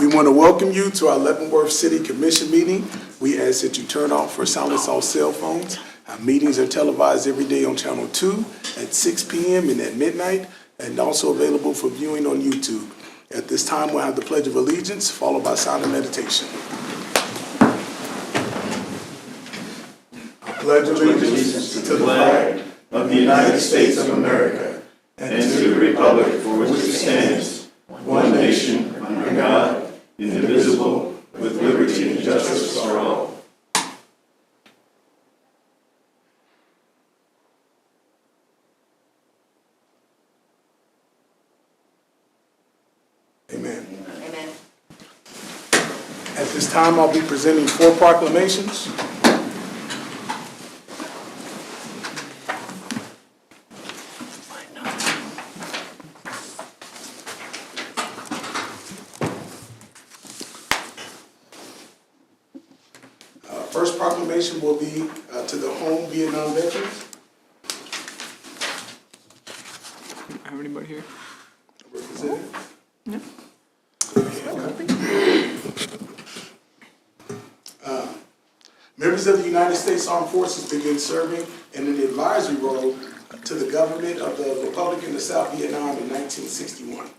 We want to welcome you to our Leavenworth City Commission meeting. We ask that you turn off or silence all cell phones. Our meetings are televised every day on Channel 2 at 6 p.m. and at midnight, and also available for viewing on YouTube. At this time, we'll have the Pledge of Allegiance, followed by silent meditation. I pledge allegiance to the flag of the United States of America and to the republic for which it stands, one nation, under God, indivisible, with liberty and justice for all. Amen. Amen. At this time, I'll be presenting 4 proclamations. First proclamation will be to the home Vietnam veterans. Have anybody here? Representative? No. Members of the United States Armed Forces begin serving in an advisory role to the government of the Republic of South Vietnam in 1961.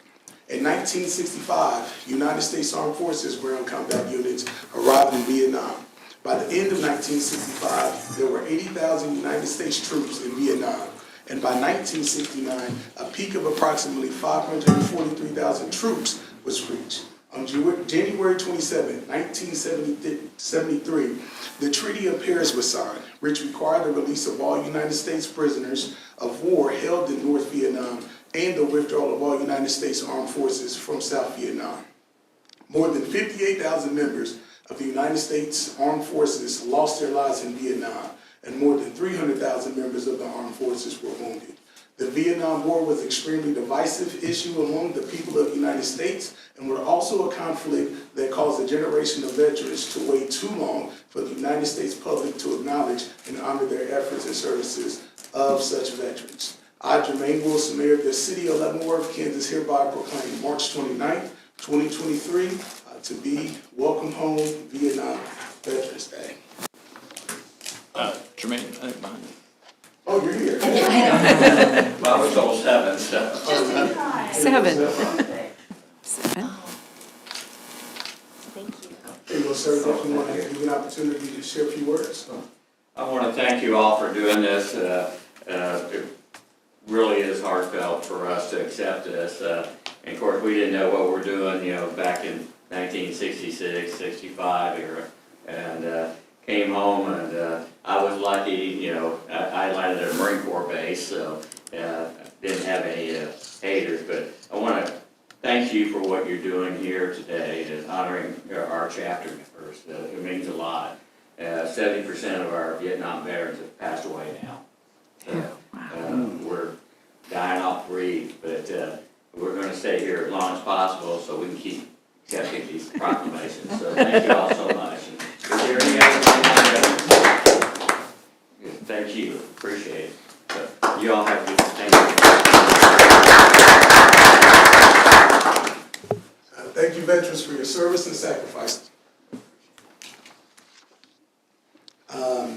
In 1965, United States Armed Forces ground combat units arrived in Vietnam. By the end of 1965, there were 80,000 United States troops in Vietnam, and by 1969, a peak of approximately 543,000 troops was reached. On January 27, 1973, the Treaty of Paris was signed, which required the release of all United States prisoners of war held in North Vietnam and the withdrawal of all United States Armed Forces from South Vietnam. More than 58,000 members of the United States Armed Forces lost their lives in Vietnam, and more than 300,000 members of the armed forces were wounded. The Vietnam War was an extremely divisive issue among the people of the United States, and was also a conflict that caused a generation of veterans to wait too long for the United States public to acknowledge and honor their efforts and services of such veterans. I, Jermaine Wilson, Mayor of the City of Leavenworth, Kansas, hereby proclaim March 29th, 2023, to be Welcome Home Vietnam Veterans Day. Jermaine, I think behind you. Oh, you're here. Well, it's all 7, so. 7. Thank you. Okay, well, sir, definitely want to give you an opportunity to share a few words. I want to thank you all for doing this. It really is heartfelt for us to accept this. And of course, we didn't know what we're doing, back in 1966, 65 era. And came home, and I was lucky, I landed at a Marine Corps base, so didn't have any haters. But I want to thank you for what you're doing here today, and honoring our chapter members. It means a lot. 70% of our Vietnam veterans have passed away now. We're dying off breathe, but we're going to stay here as long as possible so we can keep accepting these proclamations. So thank you all so much. Is there any other thing? Thank you. Appreciate it. So you all have a good day. Thank you, veterans, for your service and sacrifices.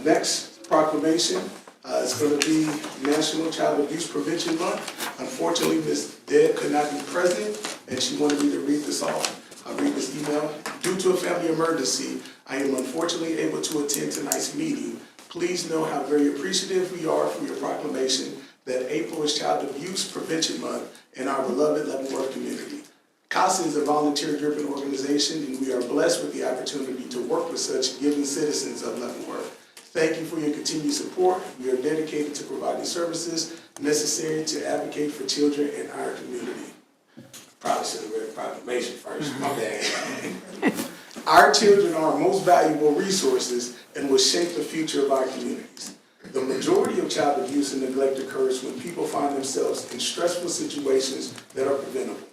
Next proclamation is going to be National Child Abuse Prevention Month. Unfortunately, Ms. Deb could not be present, and she wanted me to read this off. I'll read this email. Due to a family emergency, I am unfortunately able to attend tonight's meeting. Please know how very appreciative we are for your proclamation that April is Child Abuse Prevention Month in our beloved Leavenworth community. CASA is a volunteer-driven organization, and we are blessed with the opportunity to work with such giving citizens of Leavenworth. Thank you for your continued support. We are dedicated to providing services necessary to advocate for children in our community. Probably should have read the proclamation first. My bad. Our children are our most valuable resources and will shape the future of our communities. The majority of child abuse and neglect occurs when people find themselves in stressful situations that are preventable.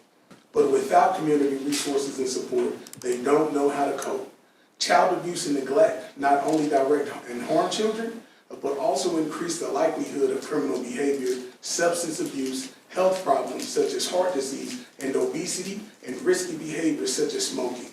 But without community resources and support, they don't know how to cope. Child abuse and neglect not only direct and harm children, but also increase the likelihood of criminal behavior, substance abuse, health problems such as heart disease and obesity, and risky behaviors such as smoking.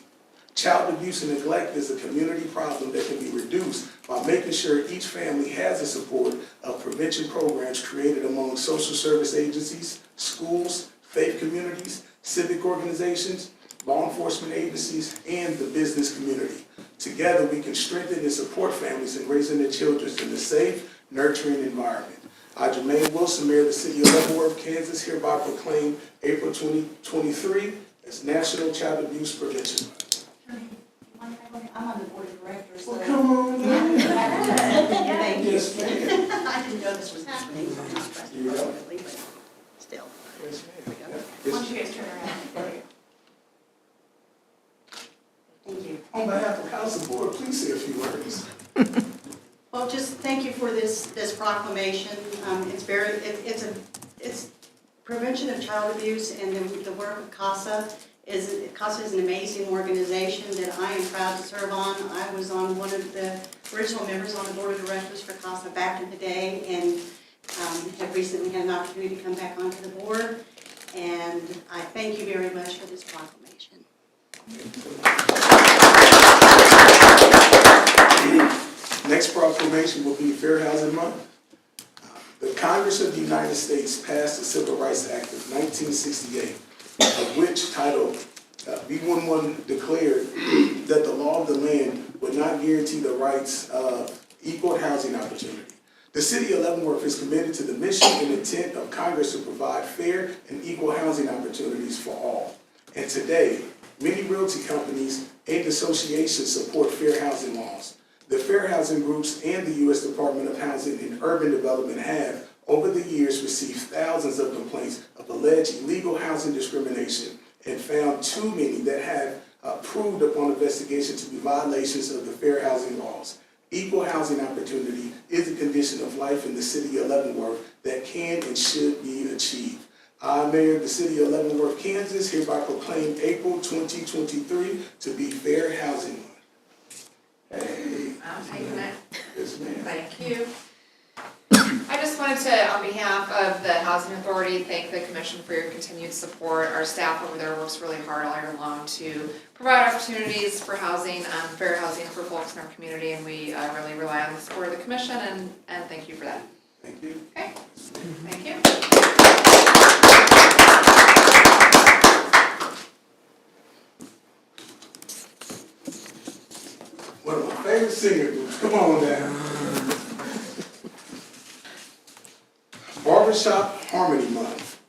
Child abuse and neglect is a community problem that can be reduced by making sure each family has the support of prevention programs created among social service agencies, schools, faith communities, civic organizations, law enforcement agencies, and the business community. Together, we can strengthen and support families in raising their children in a safe, nurturing environment. I, Jermaine Wilson, Mayor of the City of Leavenworth, Kansas, hereby proclaim April 2023 as National Child Abuse Prevention Month. I'm on the board of directors, so. Well, come on now. Thank you. Yes, ma'am. I didn't know this was happening, so I'm not pressed You go. appropriately, but still. Yes, ma'am. Why don't you guys turn around? Thank you. On behalf of Council Board, please say a few words. Well, just thank you for this proclamation. It's prevention of child abuse, and the work of CASA is an amazing organization that I am proud to serve on. I was on one of the original members on the board of directors for CASA back in the day, and have recently had an opportunity to come back onto the board. And I thank you very much for this proclamation. Next proclamation will be Fair Housing Month. The Congress of the United States passed the Civil Rights Act of 1968, of which titled B11 declared that the law of the land would not guarantee the rights of equal housing opportunity. The City of Leavenworth is committed to the mission and intent of Congress to provide fair and equal housing opportunities for all. And today, many realty companies and associations support fair housing laws. The fair housing groups and the U.S. Department of Housing and Urban Development have, over the years, received thousands of complaints of alleged illegal housing discrimination and found too many that have proved upon investigation to be violations of the fair housing laws. Equal housing opportunity is a condition of life in the City of Leavenworth that can and should be achieved. I, Mayor of the City of Leavenworth, Kansas, hereby proclaim April 2023 to be Fair Housing Month. Hey. I'm taking it. Yes, ma'am. Thank you. I just wanted to, on behalf of the Housing Authority, thank the Commission for your continued support. Our staff over there works really hard all year long to provide opportunities for housing, fair housing for folks in our community, and we really rely on the support of the Commission, and thank you for that. Thank you. Okay, thank you. One of my favorite singer groups. Come on down. Barbershop Harmony Month.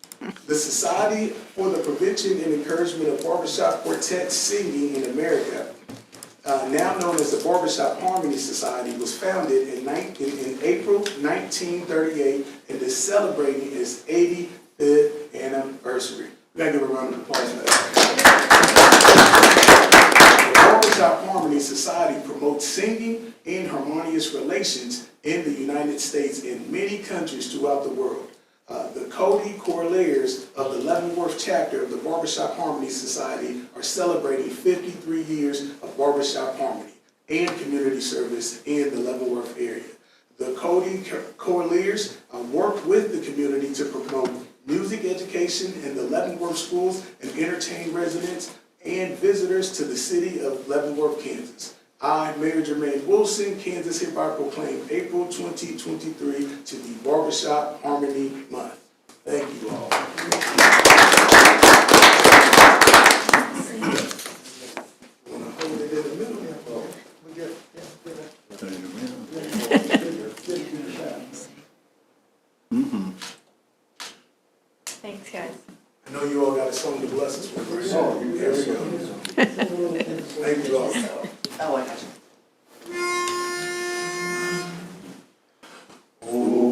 The Society for the Prevention and Encouragement of Barbershop Quartet Singing in America, now known as the Barbershop Harmony Society, was founded in April 1938 and is celebrating its 85th anniversary. We gotta give a round of applause for that. The Barbershop Harmony Society promotes singing and harmonious relations in the United States and many countries throughout the world. The Cody Corliers of the Leavenworth chapter of the Barbershop Harmony Society are celebrating 53 years of barbershop harmony and community service in the Leavenworth area. The Cody Corliers work with the community to promote music education in the Leavenworth schools and entertain residents and visitors to the city of Leavenworth, Kansas. I, Mayor Jermaine Wilson, Kansas, hereby proclaim April 2023 to be Barbershop Harmony Month. Thank you all. Want to hold it in the middle? We get, Thanks, guys. I know you all got a song to bless us with. Right? Oh, there we go. Thank you all. Oh, I got you. Oh,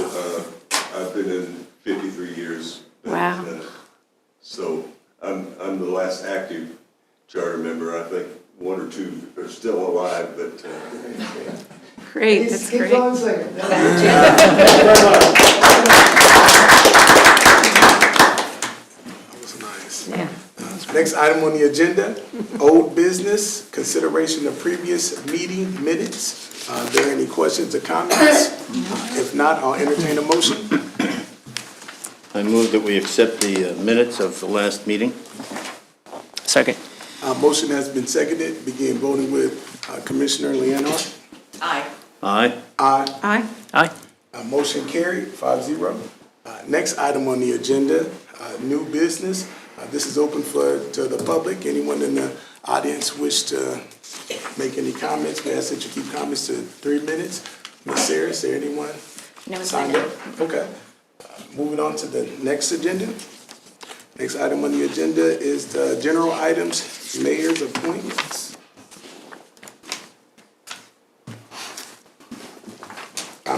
I've been in 53 years. Wow. So I'm the last active charter member. I think one or two are still alive, but Great, that's Keep great. going singing. That was nice. Yeah. Next item on the agenda, old business, consideration of previous meeting minutes. Are there any questions or comments? If not, I'll entertain a motion. I move that we accept the minutes of the last meeting. Second. Motion has been seconded. Begin voting with Commissioner Leonard. Aye. Aye. Aye. Aye. Motion carried, 5-0. Next item on the agenda, new business. This is open to the public. Anyone in the audience wish to make any comments? We ask that you keep comments to 3 minutes. Ms. Sarah, is there anyone No one's signed signed up? Okay. Moving on to the next agenda. Next item on the agenda is the general items, mayor's appointments.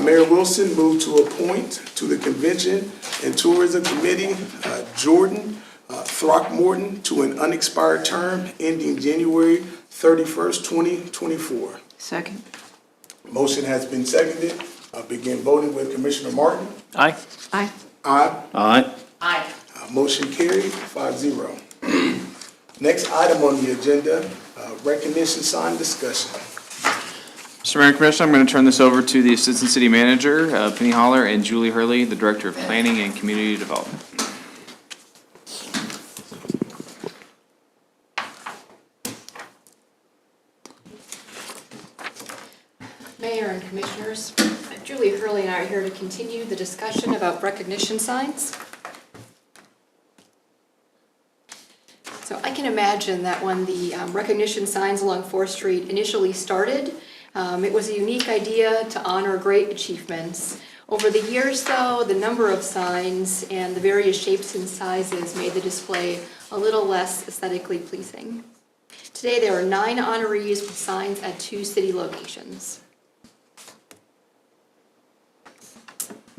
Mayor Wilson moved to appoint to the Convention and Tourism Committee, Jordan Throckmorton to an unexpired term ending January 31st, 2024. Second. Motion has been seconded. Begin voting with Commissioner Martin. Aye. Aye. Aye. Aye. Motion carried, 5-0. Next item on the agenda, recognition sign discussion. Mr. Mayor and Commissioner, I'm going to turn this over to the Assistant City Manager, Penny Holler, and Julie Hurley, the Director of Planning and Community Development. Mayor and Commissioners, Julie Hurley and I are here to continue the discussion about recognition signs. So I can imagine that when the recognition signs along 4th Street initially started, it was a unique idea to honor great achievements. Over the years, though, the number of signs and the various shapes and sizes made the display a little less aesthetically pleasing. Today, there are 9 honorees with signs at 2 city locations.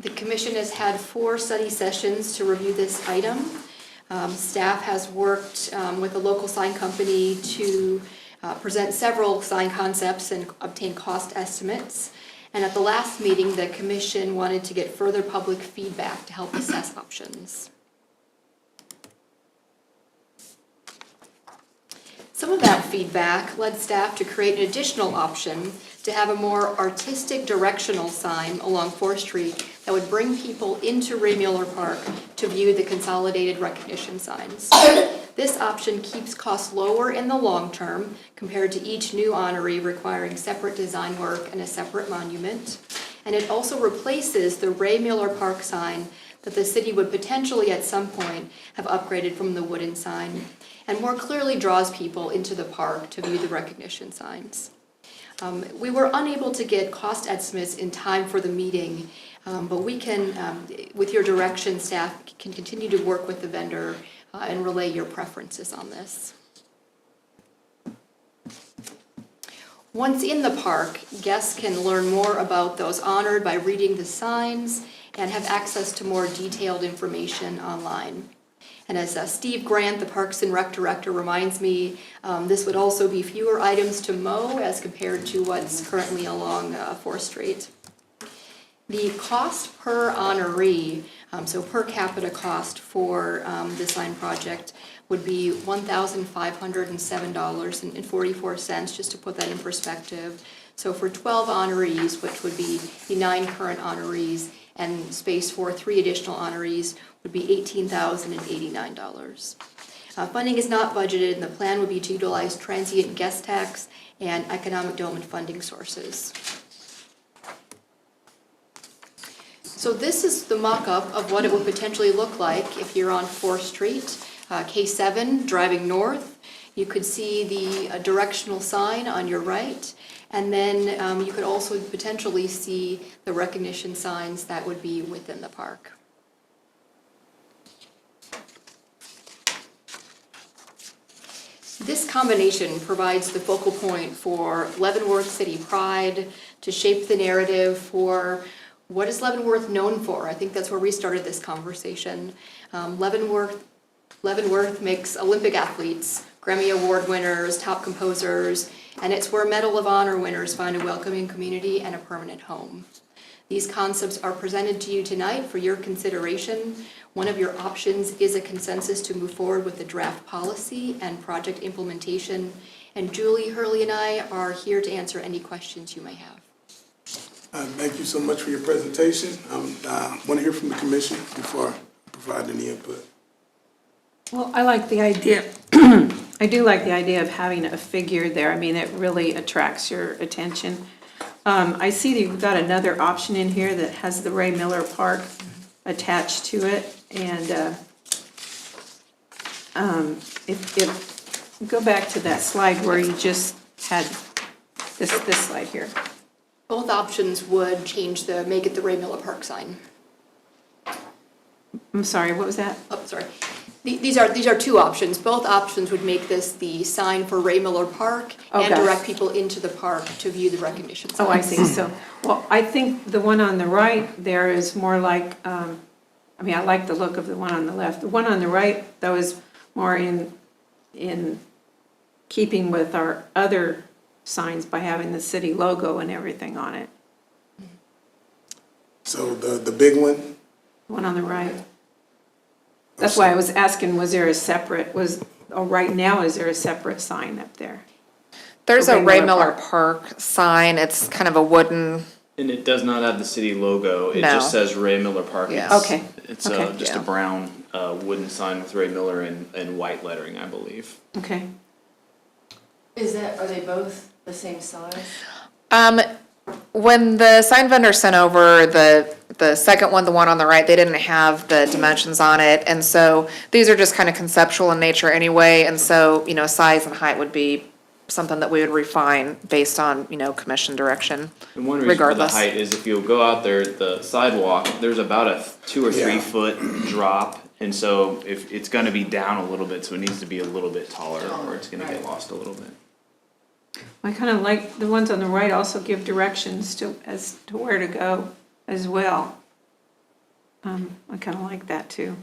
The Commission has had 4 study sessions to review this item. Staff has worked with a local sign company to present several sign concepts and obtain cost estimates. And at the last meeting, the Commission wanted to get further public feedback to help assess options. Some of that feedback led staff to create an additional option to have a more artistic directional sign along 4th Street that would bring people into Ray Mueller Park to view the consolidated recognition signs. This option keeps costs lower in the long term compared to each new honoree requiring separate design work and a separate monument. And it also replaces the Ray Mueller Park sign that the city would potentially at some point have upgraded from the wooden sign, and more clearly draws people into the park to view the recognition signs. We were unable to get cost estimates in time for the meeting, but we can, with your direction, staff can continue to work with the vendor and relay your preferences on this. Once in the park, guests can learn more about those honored by reading the signs and have access to more detailed information online. And as Steve Grant, the Parks and Rec Director, reminds me, this would also be fewer items to mow as compared to what's currently along 4th Street. The cost per honoree, so per capita cost for the sign project, would be $1,507.44, just to put that in perspective. So for 12 honorees, which would be the 9 current honorees, and space for 3 additional honorees would be $18,089. Funding is not budgeted, and the plan would be to utilize transient guest tax and economic development funding sources. So this is the mock-up of what it would potentially look like if you're on 4th Street, K7, driving north. You could see the directional sign on your right, and then you could also potentially see the recognition signs that would be within the park. This combination provides the focal point for Leavenworth City Pride, to shape the narrative for what is Leavenworth known for? I think that's where we started this conversation. Leavenworth makes Olympic athletes, Grammy Award winners, top composers, and it's where Medal of Honor winners find a welcoming community and a permanent home. These concepts are presented to you tonight for your consideration. One of your options is a consensus to move forward with the draft policy and project implementation. And Julie, Hurley, and I are here to answer any questions you may have. Thank you so much for your presentation. I want to hear from the commission before I provide any input. Well, I like the idea, I do like the idea of having a figure there. I mean, it really attracts your attention. I see that you've got another option in here that has the Ray Miller Park attached to it. And if go back to that slide where you just had this slide here. Both options would make it the Ray Miller Park sign. I'm sorry, what was that? Oh, sorry. These are two options. Both options would make this the sign for Ray Miller Park and Okay. direct people into the park to view the recognition signs. Oh, I see. So, well, I think the one on the right there is more like, I mean, I like the look of the one on the left. The one on the right, though, is more in keeping with our other signs by having the city logo and everything on it. So the big one, The one on the right. That's why I was asking, was there a separate, right now, is there a separate sign up there? There's For a Ray Miller Park sign. It's kind of a wooden, And it does not have the city logo, it No. just says Ray Miller Park. Yeah. It's- Okay. It's Okay. just a Yeah. brown wooden sign with Ray Miller and white lettering, I believe. Okay. Are they both the same size? when the sign vendor sent over the second one, the one on the right, they didn't have the dimensions on it. And so these are just kind of conceptual in nature anyway. And so, size and height would be something that we would refine based on, commission direction. And one reason for the Regardless. height is if you go out there, the sidewalk, there's about a 2 or 3 Yeah. foot drop. And so if it's gonna be down a little bit, so it needs to be a little bit taller or it's gonna get lost a little bit. I kind of like, the ones on the right also give directions as to where to go as well. I kind of like that too.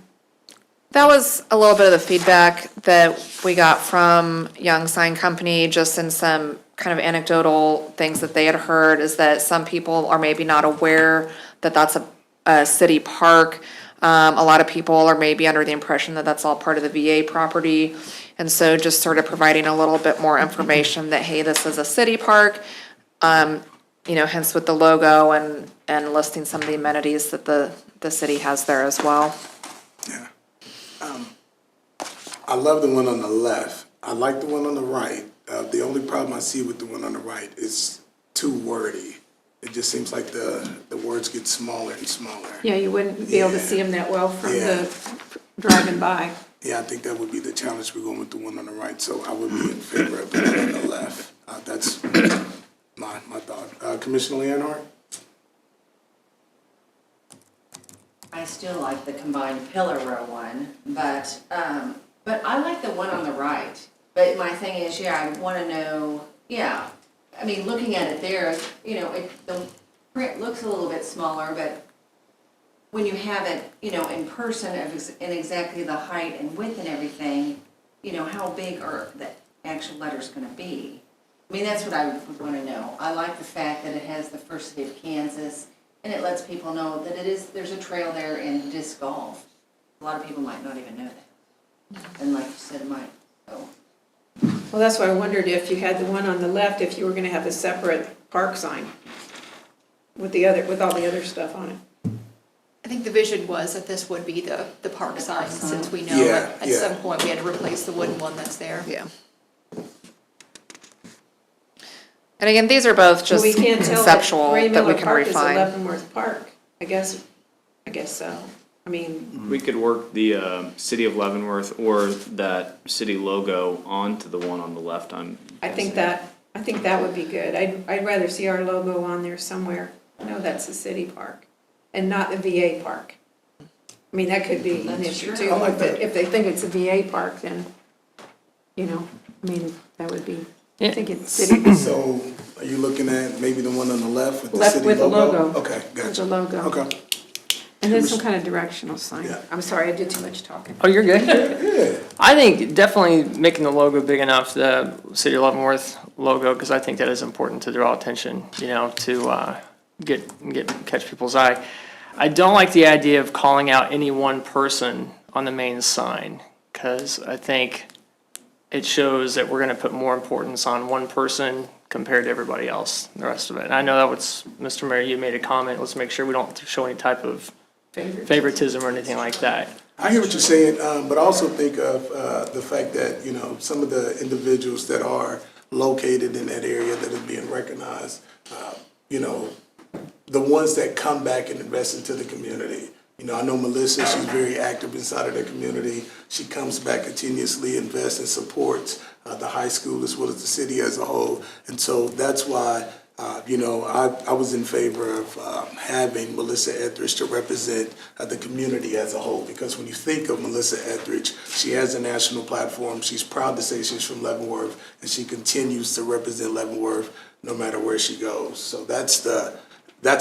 That was a little bit of the feedback that we got from Young Sign Company, just in some kind of anecdotal things that they had heard, is that some people are maybe not aware that that's a city park. A lot of people are maybe under the impression that that's all part of the VA property. And so just sort of providing a little bit more information that, hey, this is a city park, hence with the logo and listing some of the amenities that the city has there as well. yeah. I love the one on the left. I like the one on the right. The only problem I see with the one on the right is too wordy. It just seems like the words get smaller and smaller. Yeah, you wouldn't be able to Yeah. see them that well from Yeah. the driving by. Yeah, I think that would be the challenge. We're going with the one on the right, so I would be in favor of the one on the left. That's my thought. Commissioner Leonhardt? I still like the combined pillar row one, but I like the one on the right. But my thing is, I want to know, I mean, looking at it there, the print looks a little bit smaller, but when you have it, in person, in exactly the height and width and everything, how big are the actual letters going to be? I mean, that's what I would want to know. I like the fact that it has the First City of Kansas, and it lets people know that there's a trail there in disc golf. A lot of people might not even know that. And like you said, might, so. Well, that's why I wondered if you had the one on the left, if you were going to have a separate park sign with all the other stuff on it. I think the vision was that this would be the park sign, since we know Yeah, that at yeah. some point we had to replace the wooden one that's there. Yeah. And again, these are both just We can't tell conceptual Ray that we Miller can Park is refine. Leavenworth Park. I guess so. I mean, We could work the city of Leavenworth or that city logo onto the one on the left. I think that would be good. I'd rather see our logo on there somewhere. No, that's the city park and not the VA park. I mean, that could be an issue too. I like that. If they think it's a VA park, then, I mean, that would be, I think it's city. So, Are you looking at maybe the one on the left with the Left city with the logo? logo. Okay, With gotcha. the logo. Okay. And then some kind of directional sign. Yeah. I'm sorry, I did too much talking. Oh, you're good? Yeah. I think definitely making the logo big enough, the City of Leavenworth logo, because I think that is important to draw attention, you know, to catch people's eye. I don't like the idea of calling out any one person on the main sign, because I think it shows that we're going to put more importance on one person compared to everybody else, the rest of it. And I know that was, Mr. Mayor, you made a comment, let's make sure we don't show any type of favoritism or anything like that. I hear what you're saying, but also think of the fact that, you know, some of the individuals that are located in that area that is being recognized, you know, the ones that come back and invest into the community. You know, I know Melissa, she's very active inside of the community. She comes back continuously, invests and supports the high school as well as the city as a whole. And so that's why, you know, I was in favor of having Melissa Etheridge to represent the community as a whole. Because when you think of Melissa Etheridge, she has a national platform. She's proud to say she's from Leavenworth, and she continues to represent Leavenworth no matter where she goes. So that's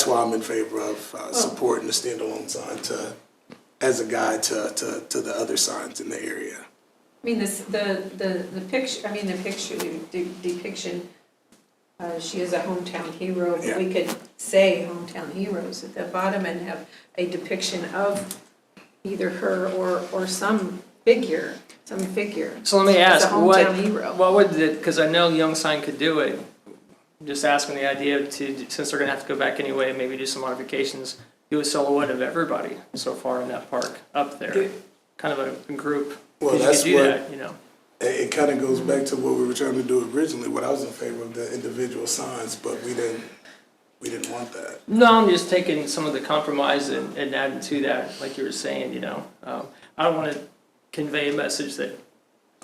why I'm in favor of supporting the standalone sign as a guide to the other signs in the area. I mean, the picture, I mean, the picture, the depiction, she is a hometown hero, but we could say hometown heroes at the bottom and have a depiction of either her or some figure. So let me As a ask, hometown hero. what would the, because I know Young Sign could do it, just asking the idea to, since they're gonna have to go back anyway, maybe do some modifications, do a silhouette of everybody so far in that park up there, kind of a group. Well, You that's could do what- that, you know. It kind of goes back to what we were trying to do originally, what I was in favor of the individual signs, but we didn't want that. No, I'm just taking some of the compromise and adding to that, like you were saying, you know. I don't want to convey a message that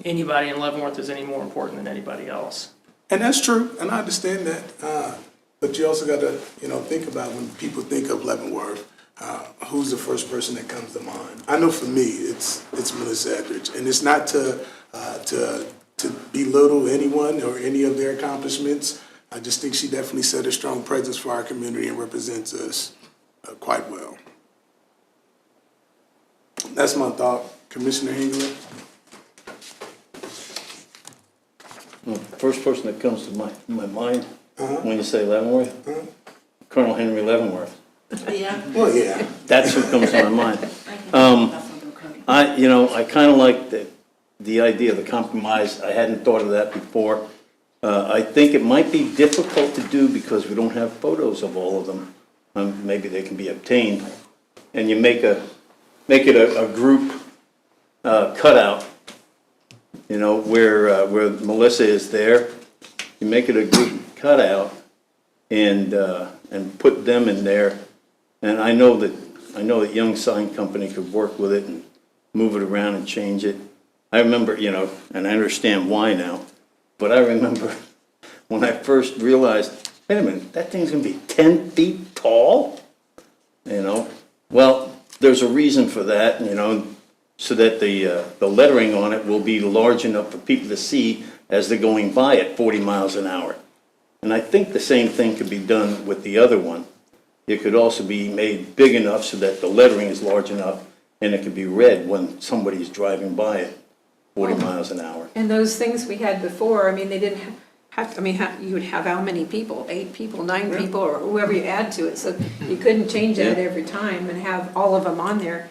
anybody in Leavenworth is any more important than anybody else. And that's true, and I understand that. But you also got to, you know, think about when people think of Leavenworth, who's the first person that comes to mind? I know for me, it's Melissa Etheridge, and it's not to belittle anyone or any of their accomplishments. I just think she definitely set a strong presence for our community and represents us quite well. That's my thought. Commissioner Hengler? Well, the first person that comes to my mind when you say Leavenworth, Colonel Henry Leavenworth. Yeah. Well, yeah. That's who comes to my mind. I kind of like the idea of the compromise. I hadn't thought of that before. I think it might be difficult to do because we don't have photos of all of them. Maybe they can be obtained. And you make it a group cutout, you know, where Melissa is there. You make it a group cutout and put them in there. And I know that Young Sign Company could work with it and move it around and change it. I remember, you know, and I understand why now, but I remember when I first realized, wait a minute, that thing's gonna be 10 feet tall? You know, well, there's a reason for that, you know, so that the lettering on it will be large enough for people to see as they're going by at 40 miles an hour. And I think the same thing could be done with the other one. It could also be made big enough so that the lettering is large enough and it can be read when somebody's driving by at 40 miles an hour. And those things we had before, I mean, they didn't have, I mean, you would have how many people? 8 people, 9 people, or whoever you add to it. So you couldn't change that every time and have all of them on there.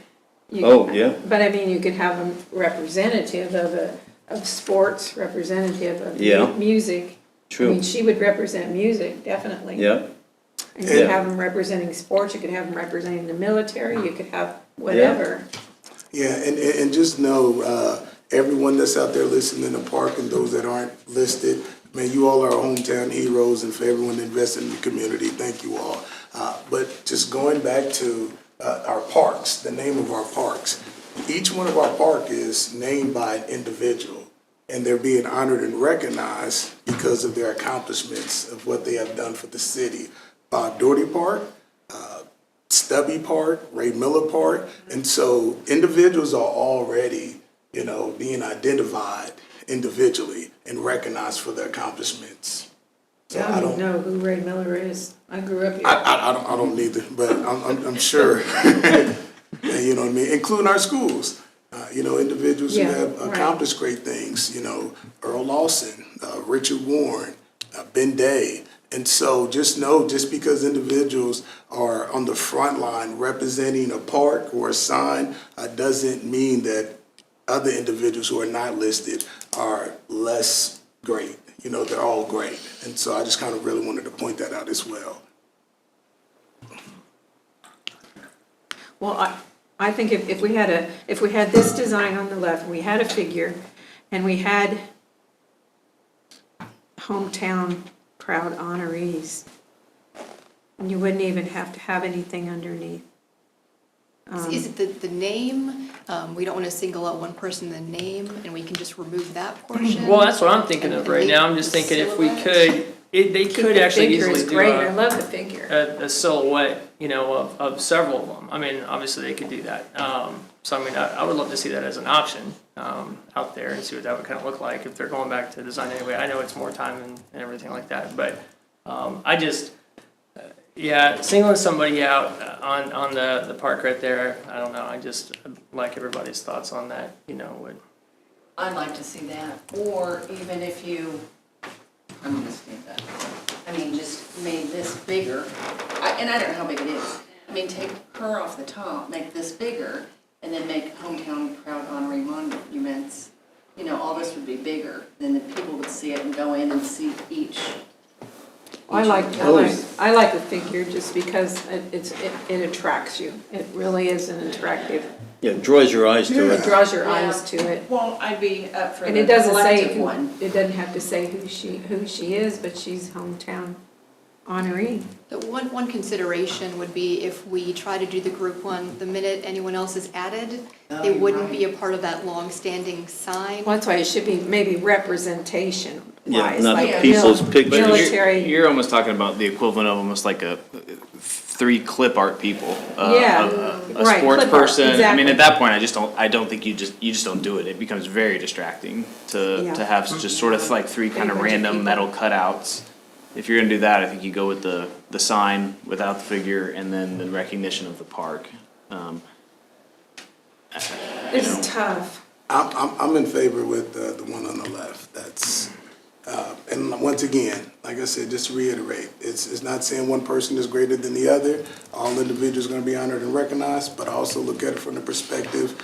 Oh, yeah. But I mean, you could have them representative of sports, representative of music. True. I mean, she would represent music, definitely. Yeah. And you could have them representing sports, you could have them representing the military, you could have whatever. Yeah, and just know, everyone that's out there listening in the park and those that aren't listed, man, you all are hometown heroes, and for everyone invested in the community, thank you all. But just going back to our parks, the name of our parks, each one of our park is named by an individual, and they're being honored and recognized because of their accomplishments of what they have done for the city. Bob Doherty Park, Stubby Park, Ray Miller Park, and so individuals are already, you know, being identified individually and recognized for their accomplishments. So I don't even know who Ray Miller is. I grew up here. I don't either, but I'm sure, you know what I mean, including our schools. You know, individuals who Yeah, have right. accomplished great things, you know, Earl Lawson, Richard Warren, Ben Day. And so just know, just because individuals are on the front line representing a park or a sign, doesn't mean that other individuals who are not listed are less great. You know, they're all great. And so I just kind of really wanted to point that out as well. Well, I think if we had this design on the left, we had a figure, and we had hometown proud honorees, and you wouldn't even have to have anything underneath. Is it the name? We don't want to single out one person, the name, and we can just remove that portion? Well, that's what I'm thinking of And right leave now. I'm just the thinking if we silhouette? could, they could actually The figure easily is do great, I a, love the figure. a silhouette, you know, of several of them. I mean, obviously they could do that. So I mean, I would love to see that as an option, out there and see what that would kind of look like if they're going back to design anyway. I know it's more time and everything like that, but, I just, yeah, singling somebody out on the park right there, I don't know, I just like everybody's thoughts on that, you know, would. I'd like to see that, or even if you, I'm gonna state that, I mean, just made this bigger, and I don't know how big it is. I mean, take her off the top, make this bigger, and then make hometown proud honorary monuments. You know, all this would be bigger, then the people would see it and go in and see each. I like the figure just because it attracts you. It really is an attractive, Yeah, it draws your eyes to it it. draws your Yeah. eyes to it. Well, I'd be up for And the it doesn't say, collective one. it doesn't have to say who she is, but she's hometown honoree. The one consideration would be if we try to do the group one, the minute anyone else is added, they you're wouldn't right. be a part of that long-standing sign. Well, that's why it should be maybe representation Yeah, wise, not like people's pictures. But military. you're almost talking about the equivalent of almost like a 3 clip art people. Yeah, A right, sports clip art, person. I mean, exactly. at that point, I don't think you just don't do it. It becomes very distracting Yeah. to have just sort of like 3 kind of bunch of random people. metal cutouts. If you're gonna do that, I think you go with the sign without the figure and then the recognition of the park. It's tough. I'm in favor with the one on the left. That's, and once again, like I said, just to reiterate, it's not saying one person is greater than the other. All individuals are going to be honored and recognized, but I also look at it from the perspective,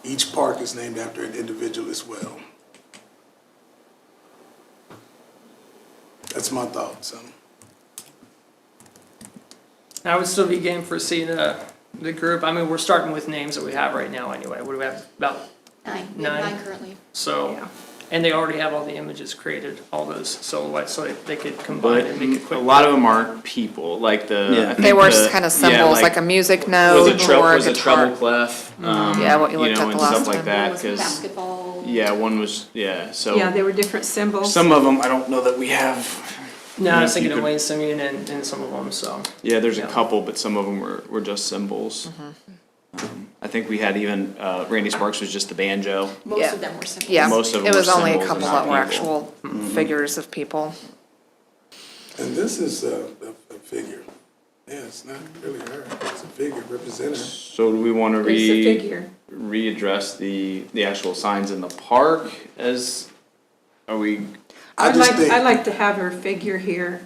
each park is named after an individual as well. That's my thoughts. I would still be game for seeing the group. I mean, we're starting with names that we have right now anyway. What do we have? About 9. We have 9. 9 currently. so, Yeah. and they already have all the images created, all those silhouettes, so they could combine But and make it a quick. lot of them aren't people, like Yeah. I think They were the- kind of yeah, symbols, like a music note or a was a guitar. treble clef? Yeah, what you looked at and the last stuff like time. that, Was 'cause- basketball. yeah, one was, so. Yeah, there were different symbols. Some of them, I don't know that we have. No, I was You thinking of could- Wayne Simeon and some of them, so. Yeah, there's a Yeah. couple, but some of them were just symbols. I think we had even, Randy Sparks was just the banjo. Most Yeah. of them were symbols. Yeah, Most of them it was were only a symbols couple and not that were people. actual figures of people. And this is a figure. Yeah, it's not really her. It's a figure representing her. So do we wanna It's a figure. readdress the actual signs in the park as, are we, I'd like to have her figure here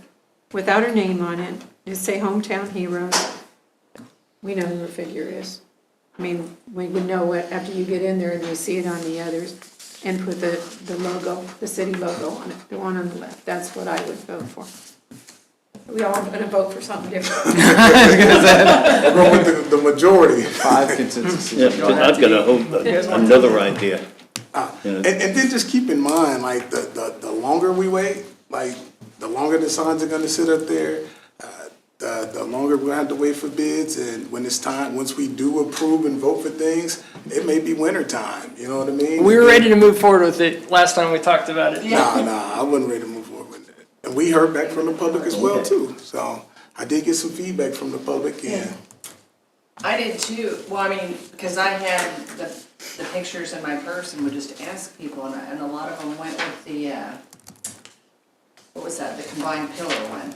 without her name on it, and say hometown heroes. We know who her figure is. I mean, we would know what, after you get in there and you see it on the others, and put the logo, the city logo on it, the one on the left. That's what I would vote for. We all gonna vote for something different. I'll go with the majority. 5 consensus? Yeah, I've got another idea. And then just keep in mind, like, the longer we wait, like, the longer the signs are gonna sit up there, the longer we're gonna have to wait for bids, and when it's time, once we do approve and vote for things, it may be winter time, you know what I mean? We were ready to move forward with it last time we talked about it. Nah, I wasn't ready to move forward with it. And we heard back from the public as well, too, so I did get some feedback from the public, and I did too. Well, I mean, because I had the pictures in my purse and would just ask people, and a lot of them went with what was that, the combined pillar one.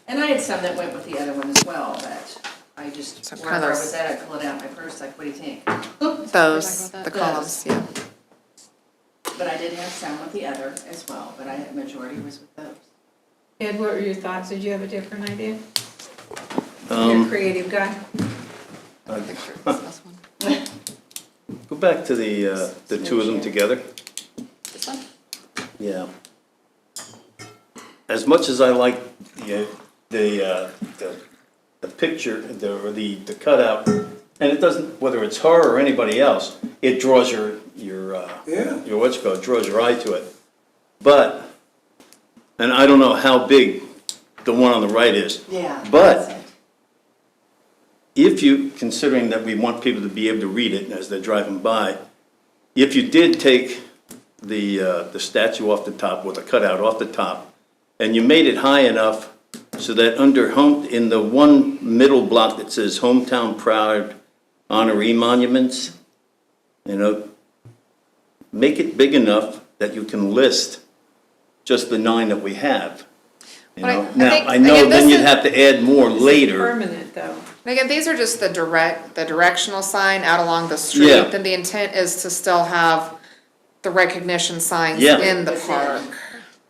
And I had some that went with the other one as well, but I just, So wherever kind I of was at, I pulled it out of my purse, like, what do you think? Those, about the that? columns, yeah. But I did have some with the other as well, but I had majority was with those. Ed, what were your thoughts? Did you have a different idea? You're a creative guy. Picture this one. Go back to the two of them together. This one? Yeah. As much as I like the picture, the cutout, and it doesn't, whether it's her or anybody else, it draws your what's it called, draws your eye to it. But, and I don't know how big the one on the right is. Yeah. But if you, considering that we want people to be able to read it as they're driving by, if you did take the statue off the top, or the cutout off the top, and you made it high enough so that under home, in the one middle block that says Hometown Proud Honoree Monuments, you know, make it big enough that you can list just the 9 that we have. You But I know, now, think, I know again, then this you'd is- have to add more later. Permanent, though. And again, these are just the directional sign out along the street. Yeah. Then the intent is to still have the recognition signs Yeah. in the park.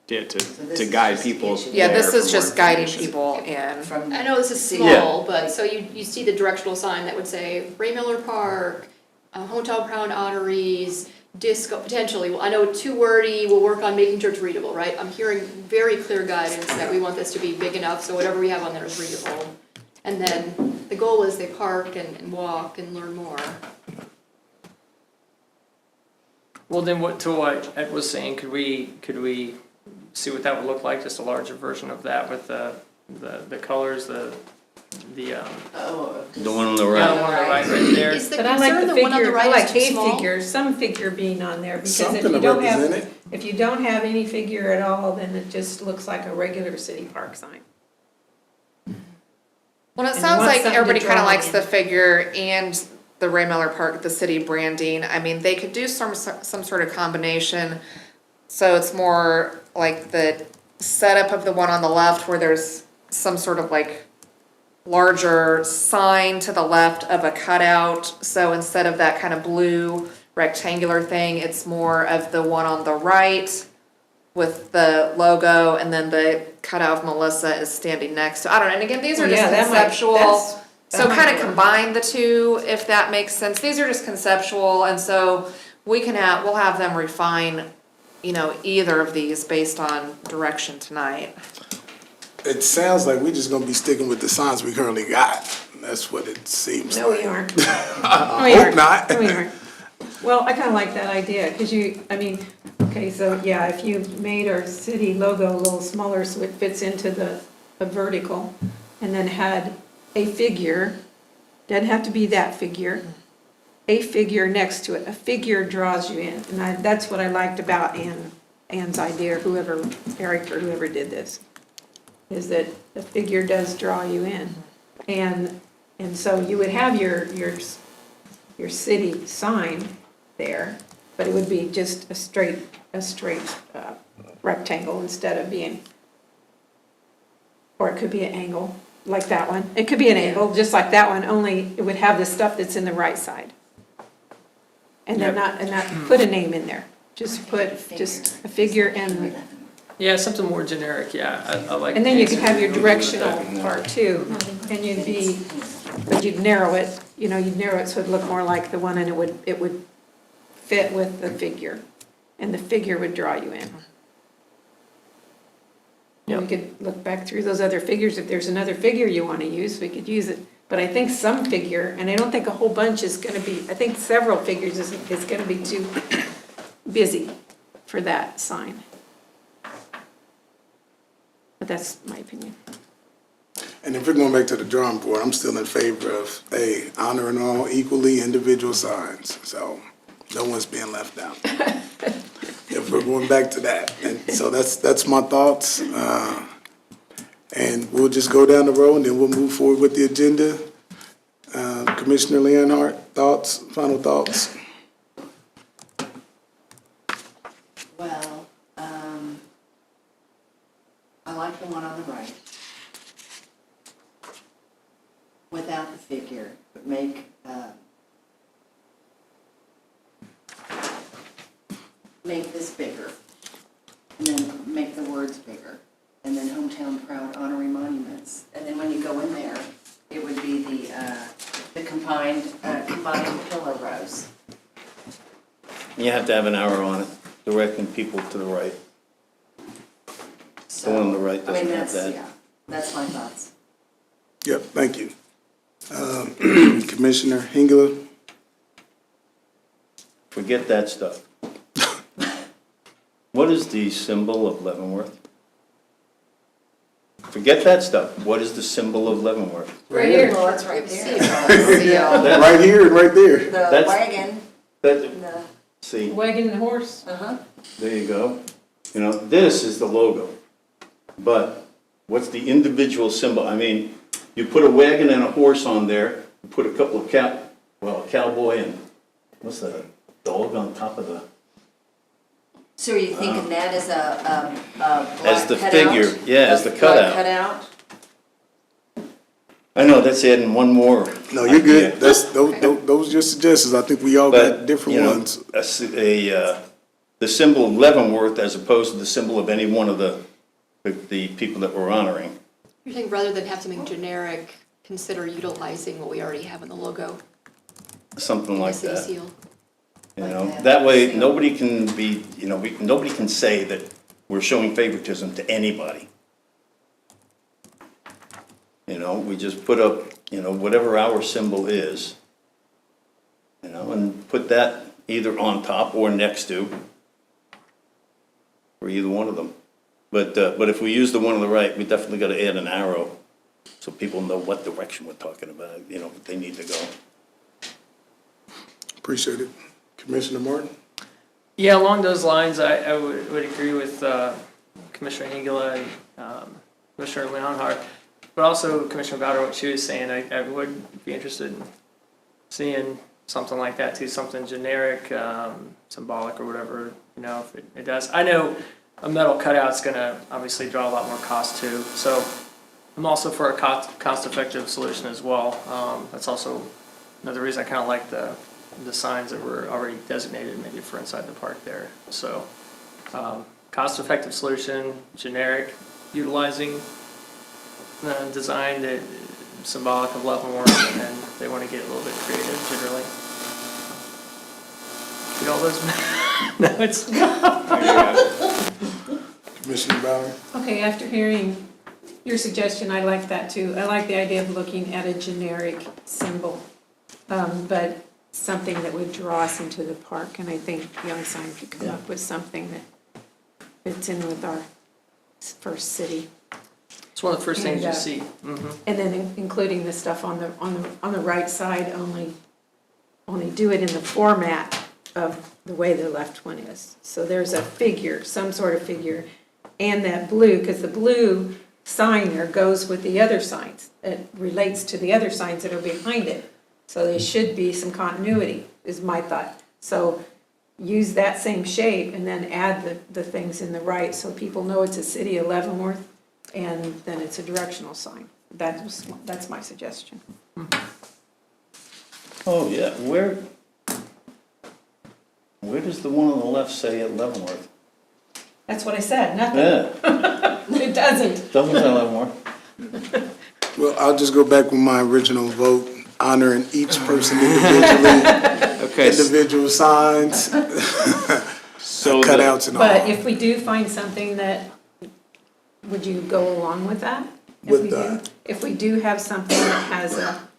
Yeah, this to is guide just people. to get Yeah, there this is for just more guiding information. people in. From I know this is Yeah. small, but so you see the directional sign that would say Ray Miller Park, Hometown Proud Honorees, disco, potentially. Well, I know too wordy, we'll work on making sure it's readable, right? I'm hearing very clear guidance that we want this to be big enough, so whatever we have on there is readable. And then the goal is they park and walk and learn more. Well, then to what Ed was saying, could we see what that would look like, just a larger version of that with the colors, the Oh. The one on the yeah, right. the one on the right there. Is the But I like concern the the one on the figure, I right like is too a small? figure, some figure being on there, because if Something you to don't represent have, it. if you don't have any figure at all, then it just looks like a regular city park sign. Well, it And sounds want like something to everybody kind draw of likes in. the figure and the Ray Miller Park, the city branding. I mean, they could do some sort of combination. So it's more like the setup of the one on the left where there's some sort of like larger sign to the left of a cutout. So instead of that kind of blue rectangular thing, it's more of the one on the right with the logo, and then the cutout of Melissa is standing next to. I don't know. And again, these are Oh, just yeah, that might- conceptual. that's- So that might kind of work. combine the two, if that makes sense. These are just conceptual, and so we'll have them refine, either of these based on direction tonight. It sounds like we're just gonna be sticking with the signs we currently got. That's what it seems No, like. we aren't. I we hope aren't. not. No, we aren't. Well, I kind of like that idea, because okay, so yeah, if you made our city logo a little smaller so it fits into a vertical, and then had a figure, doesn't have to be that figure, a figure next to it. A figure draws you in, and that's what I liked about Ann's idea, Eric or whoever did this, is that the figure does draw you in. And so you would have your city sign there, but it would be just a straight rectangle instead of being, or it could be an angle, like that one. It could be an angle, just like that one, only it would have the stuff that's in the right side. And then not put a name in there, just put just a figure and, Yeah, something more generic, yeah, I like. and then you could Nancy. have your directional part too. And but you'd narrow it, you'd narrow it so it'd look more like the one, and it would fit with the figure. And the figure would draw you in. And we could look back through those other figures. If there's another figure you want to use, we could use it. But I think some figure, and I don't think a whole bunch is going to be, I think several figures is going to be too busy for that sign. But that's my opinion. And if we're going back to the drawing board, I'm still in favor of, honoring all equally individual signs. So no one's being left out. If we're going back to that. And so that's my thoughts. And we'll just go down the road and then we'll move forward with the agenda. Commissioner Leonhardt, final thoughts? Well, figure, but make, make this bigger, and then make the words bigger, and then hometown proud honoring monuments. And then when you go in there, it would be the combined pillar rows. You have to have an arrow on it, directing people to the right. The one on the right I mean, doesn't have that's, that. yeah, that's my thoughts. Yep, thank you. Commissioner Hengela? Forget that stuff. What is the symbol of Leavenworth? Forget that stuff. What is the symbol of Leavenworth? Right here. Well, it's right See there. it. Right here and right there. The That's- wagon, That, and the, see, Wagon and horse. there you go. You know, this is the logo. But what's the individual symbol? I mean, you put a wagon and a horse on there, you put a couple of a cowboy and, what's that, a dog on top of the, so are you thinking that as a as black the cutout? figure, yeah, as the Black cutout. cutout? I know, that's adding one more. No, you're idea. good. Those are your suggestions. I think we all got But, different you know, ones. the symbol of Leavenworth as opposed to the symbol of any one of the people that we're honoring. You're saying rather than have something generic, consider utilizing what we already have in the logo, Something the like city that, seal. you Like know? that. That way, Seal. nobody can be, you know, nobody can say that we're showing favoritism to anybody. You know, we just put up, you know, whatever our symbol is, you know, and put that either on top or next to, or either one of them. But if we use the one on the right, we definitely got to add an arrow so people know what direction we're talking about, you know, they need to go. Appreciate it. Commissioner Martin? Yeah, along those lines, I would agree with Commissioner Hengela and Commissioner Leonhardt, but also Commissioner Bowder, what she was saying, I would be interested in seeing something like that too, something generic, symbolic or whatever, you know, if it does. I know a metal cutout's gonna obviously draw a lot more cost too, so I'm also for a cost-effective solution as well. That's also another reason I kind of like the signs that were already designated maybe for inside the park there. So, cost-effective solution, generic, utilizing the design that symbolic of Leavenworth, and then they want to get a little bit creative generally. Get all those, no, it's, Commissioner Bauer? Okay, after hearing your suggestion, I like that too. I like the idea of looking at a generic symbol, but something that would draw us into the park. And I think Young Sign could come up with something that fits in with our first city. it's one of the first things you And, see. And then including the stuff on the right side, only do it in the format of the way the left one is. So there's a figure, some sort of figure, and that blue, because the blue sign there goes with the other signs. It relates to the other signs that are behind it. So there should be some continuity, is my thought. So use that same shape and then add the things in the right so people know it's a city of Leavenworth, and then it's a directional sign. That's my suggestion. Oh, yeah, where does the one on the left say at Leavenworth? That's what I said, nothing. Yeah, It doesn't. doesn't say Leavenworth. Well, I'll just go back with my original vote, honoring each person individually, Okay, individual signs, so cutouts and all. But if we do find something that, would you go along with that? If With we do- that? If we do have something that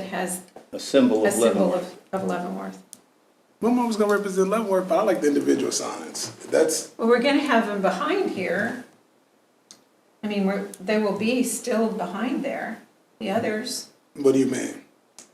has A symbol a of symbol Leavenworth. of Leavenworth. My mom's gonna represent Leavenworth, but I like the individual signs. That's, Well, we're gonna have them behind here. I mean, they will be still behind there, the others. what do you mean?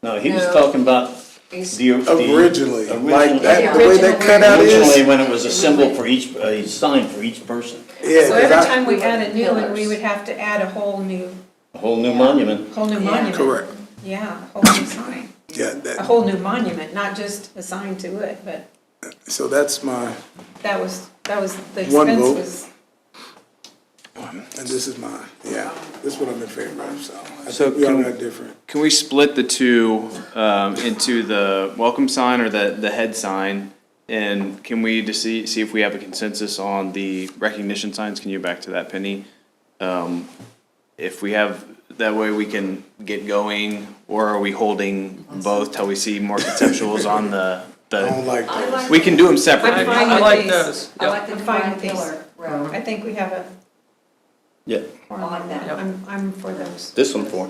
No, he was No. talking about the. Originally, like original- that, the way that Original cutout Originally, is. when it was a symbol for each, a sign for each person, Yeah, So every 'cause I- time we add a new one, we Pillars. would have to add a whole new a whole new monument. Yeah, monument. Correct. Yeah, a whole new sign. Yeah, A that, whole new monument, not just a sign to it, but so that's my, that was, the One expense vote. was, and this is mine, yeah. this is what I'm in favor of, so. I So think we all can- got different. Can we split the two into the welcome sign or the head sign? And can we just see if we have a consensus on the recognition signs? Can you back to that, Penny? If we have, that way we can get going, or are we holding both till we see more conceptuals on I don't like I those. like, we can do them separately. I'm fine I with like these. those. I like the I'm fine combined with these. pillar row. I think we have a Yeah, form I like on that. that. I'm for those. this one for.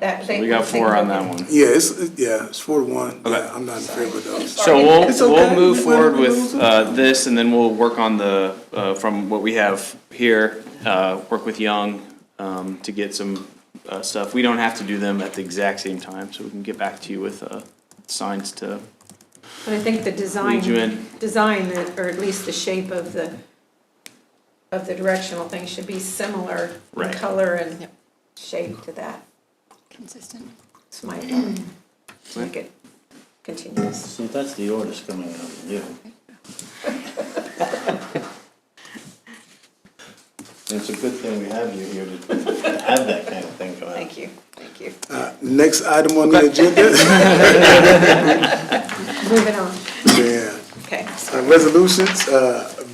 That, We got 4 on that one. Yeah, it's 4-1. Okay. Yeah, I'm not in favor of those. So we'll, It's okay. we'll move We forward will with, this, and then we'll work on the, from what we have here, work with Young, to get some, stuff. We don't have to do them at the exact same time, so we can get back to you with, signs to But I think the lead you in. design, or at least the shape of the directional thing should be similar in Right. color and Yep. shape to that. Consistent. It's my thought. To make it continuous. So that's the orders coming out of you. It's a good thing we have you here to have that kind of thing going on. Thank you, thank you. Next item on the agenda, Moving on, yeah. okay. Resolutions,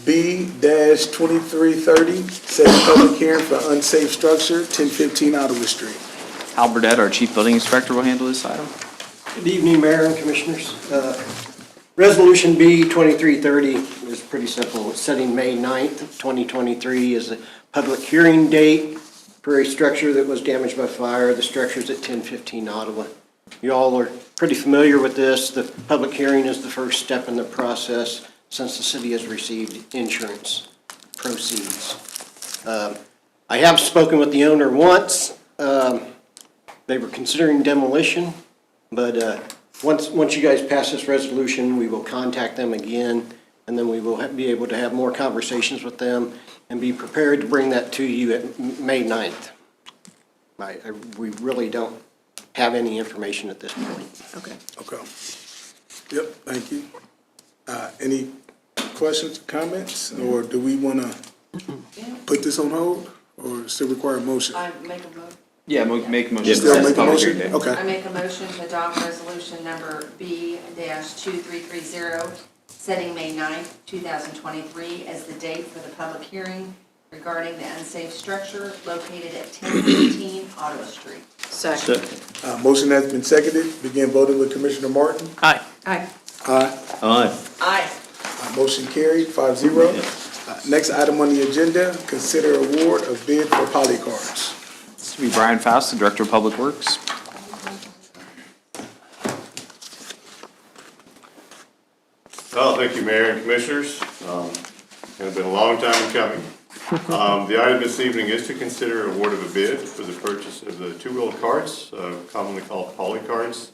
B-2330, setting public hearing for unsafe structure, 1015 Ottawa Street. Hal Burdette, our Chief Building Inspector, will handle this item. Good evening, Mayor and Commissioners. Resolution B 2330 is pretty simple. It's setting May 9th, 2023 as a public hearing date for a structure that was damaged by fire. The structure's at 1015 Ottawa. You all are pretty familiar with this. The public hearing is the first step in the process since the city has received insurance proceeds. I have spoken with the owner once. They were considering demolition, but once you guys pass this resolution, we will contact them again, and then we will be able to have more conversations with them and be prepared to bring that to you at May 9th. We really don't have any information at this point. Okay. Okay. Yep, thank you. Any questions, comments, or do we want to put this on hold, or still require a motion? I make a motion. Yeah, make a motion. Still Set make a public motion? hearing date. I Okay. make a motion to adopt resolution number B-2330, setting May 9th, 2023 as the date for the public hearing regarding the unsafe structure located at 1015 Ottawa Street. Second. Motion has been seconded. Begin voting with Commissioner Martin. Aye. Aye. Aye. Aye. Aye. Motion carried, 5-0. Next item on the agenda, consider award of bid for polycards. This will be Brian Faust, the Director of Public Works. Well, thank you, Mayor and Commissioners. It's been a long time coming. The item this evening is to consider award of a bid for the purchase of the two-wheeled carts, commonly called poly carts,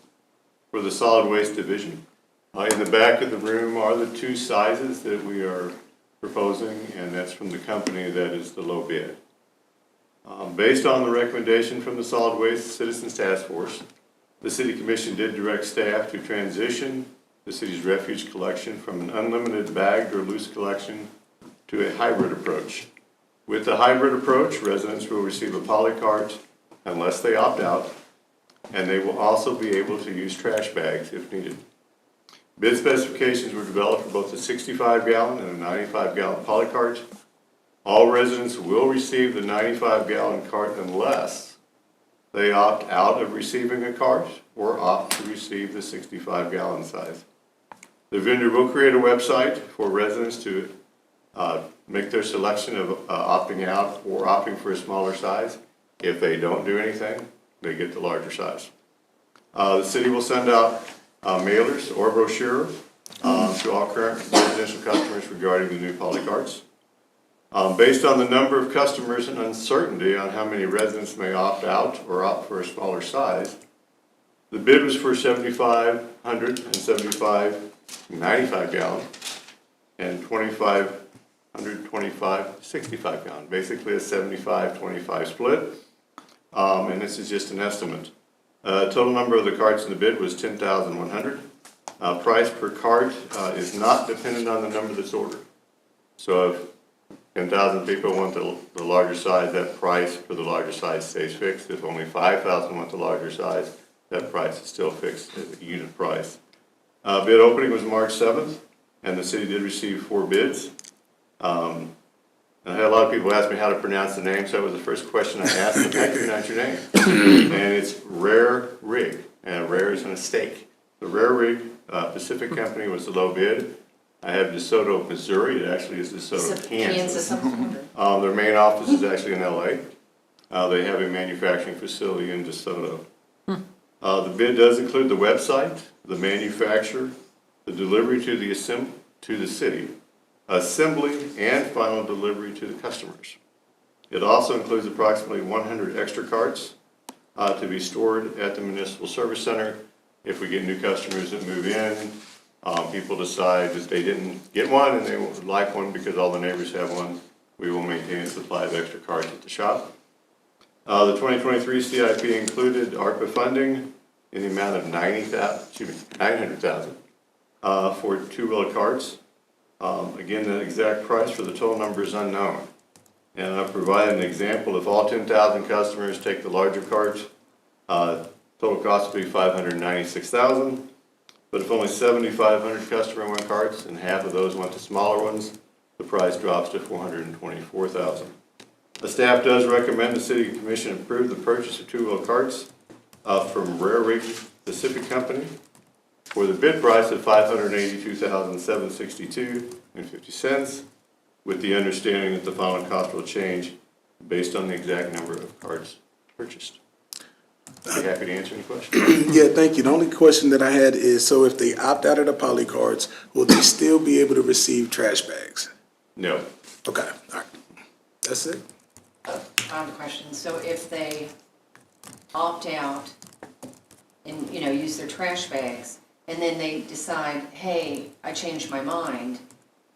for the solid waste division. In the back of the room are the two sizes that we are proposing, and that's from the company that is the low bid. Based on the recommendation from the Solid Waste Citizens Task Force, the City Commission did direct staff to transition the city's refuge collection from an unlimited bagged or loose collection to a hybrid approach. With the hybrid approach, residents will receive a poly cart unless they opt out, and they will also be able to use trash bags if needed. Bid specifications were developed for both a 65-gallon and a 95-gallon poly cart. All residents will receive the 95-gallon cart unless they opt out of receiving a cart or opt to receive the 65-gallon size. The vendor will create a website for residents to make their selection of opting out or opting for a smaller size. If they don't do anything, they get the larger size. The city will send out mailers or brochure to all current residential customers regarding the new poly carts. Based on the number of customers and uncertainty on how many residents may opt out or opt for a smaller size, the bid was for 7,500 and 95-gallon and 2,525 65-gallon, basically a 75-25 split. And this is just an estimate. Total number of the carts in the bid was 10,100. Price per cart is not dependent on the number that's ordered. So if 10,000 people want the larger size, that price for the larger size stays fixed. If only 5,000 want the larger size, that price is still fixed at the unit price. Bid opening was March 7th, and the city did receive 4 bids. I had a lot of people ask me how to pronounce the name, so that was the first question I asked them, how do you pronounce your name? And it's Rare Rig, and rare is in a steak. The Rare Rig Pacific Company was the low bid. I have DeSoto, Missouri, it actually is DeSoto, Kansas. Their main office is actually in LA. They have a manufacturing facility in DeSoto. The bid does include the website, the manufacturer, the delivery to the city, assembly, and final delivery to the customers. It also includes approximately 100 extra carts to be stored at the Municipal Service Center. If we get new customers that move in, people decide that they didn't get one and they would like one because all the neighbors have one, we will maintain a supply of extra carts at the shop. The 2023 CIP included ARPA funding in the amount of $900,000 for 2-wheel carts. Again, the exact price for the total number is unknown. And I've provided an example. If all 10,000 customers take the larger carts, total cost will be $596,000. But if only 7,500 customers want carts and half of those want the smaller ones, the price drops to $424,000. The staff does recommend the City Commission approve the purchase of 2-wheel carts from Rare Rig Pacific Company for the bid price of $582,762.50, with the understanding that the final cost will change based on the exact number of carts purchased. I'd be happy to answer any questions. Yeah, thank you. The only question that I had is, so if they opt out of the poly cards, will they still be able to receive trash bags? No. Okay, all right. That's it. I have a question. So if they opt out and, use their trash bags, and then they decide, hey, I changed my mind,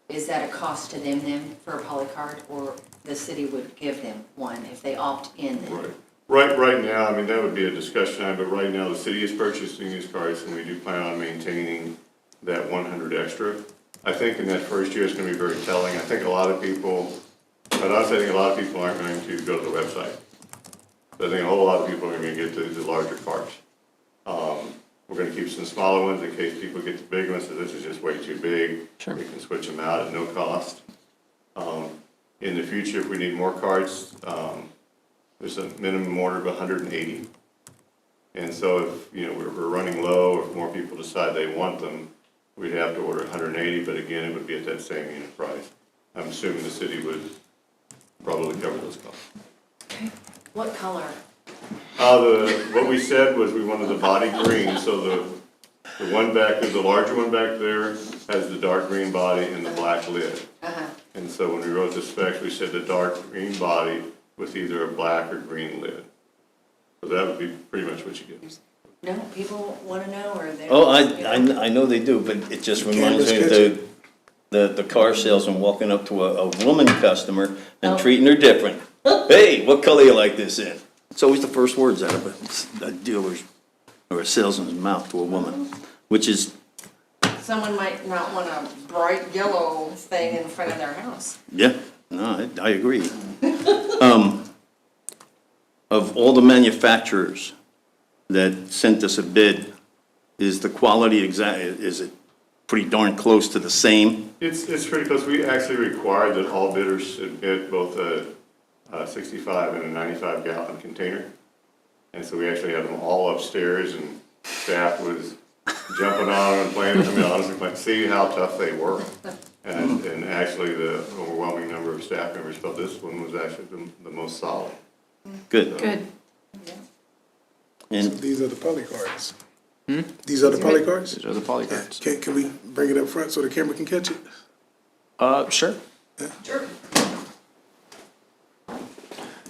is that a cost to them then for a poly card, or the city would give them one if they opt in then? Right now, I mean, that would be a discussion item, but right now the city is purchasing these carts and we do plan on maintaining that 100 extra. I think in that first year it's going to be very telling. I think a lot of people, but honestly, I think a lot of people aren't going to go to the website. So I think a whole lot of people are going to get the larger carts. We're going to keep some smaller ones in case people get the big ones, so this is just way too big. Sure. We can switch them out at no cost. In the future, if we need more carts, there's a minimum order of 180. And so if, we're running low, if more people decide they want them, we'd have to order 180, but again, it would be at that same unit price. I'm assuming the city would probably cover those costs. Okay. What color? What we said was we wanted the body green, so the one back, the larger one back there has the dark green body and the black lid. And so when we wrote the specs, we said the dark green body with either a black or green lid. So that would be pretty much what you get. No, people want to know, or they? Oh, I know they do, but it just reminds me of the car salesman walking up to a woman customer and treating her different. Hey, what color you like this in? It's always the first words out of a dealer's or a salesman's mouth to a woman, which is. Someone might not want a bright yellow thing in front of their house. Yeah, no, I agree. Of all the manufacturers that sent us a bid, is the quality is it pretty darn close to the same? It's pretty close. We actually required that all bidders submit both a 65 and a 95 gallon container. And so we actually had them all upstairs, and staff was jumping on and playing. I mean, honestly, see how tough they were. And actually the overwhelming number of staff members felt this one was actually the most solid. Good. So, Good. And These are the poly cards. These are the poly cards? These are the poly cards. Can we bring it up front so the camera can catch it? Sure. Sure.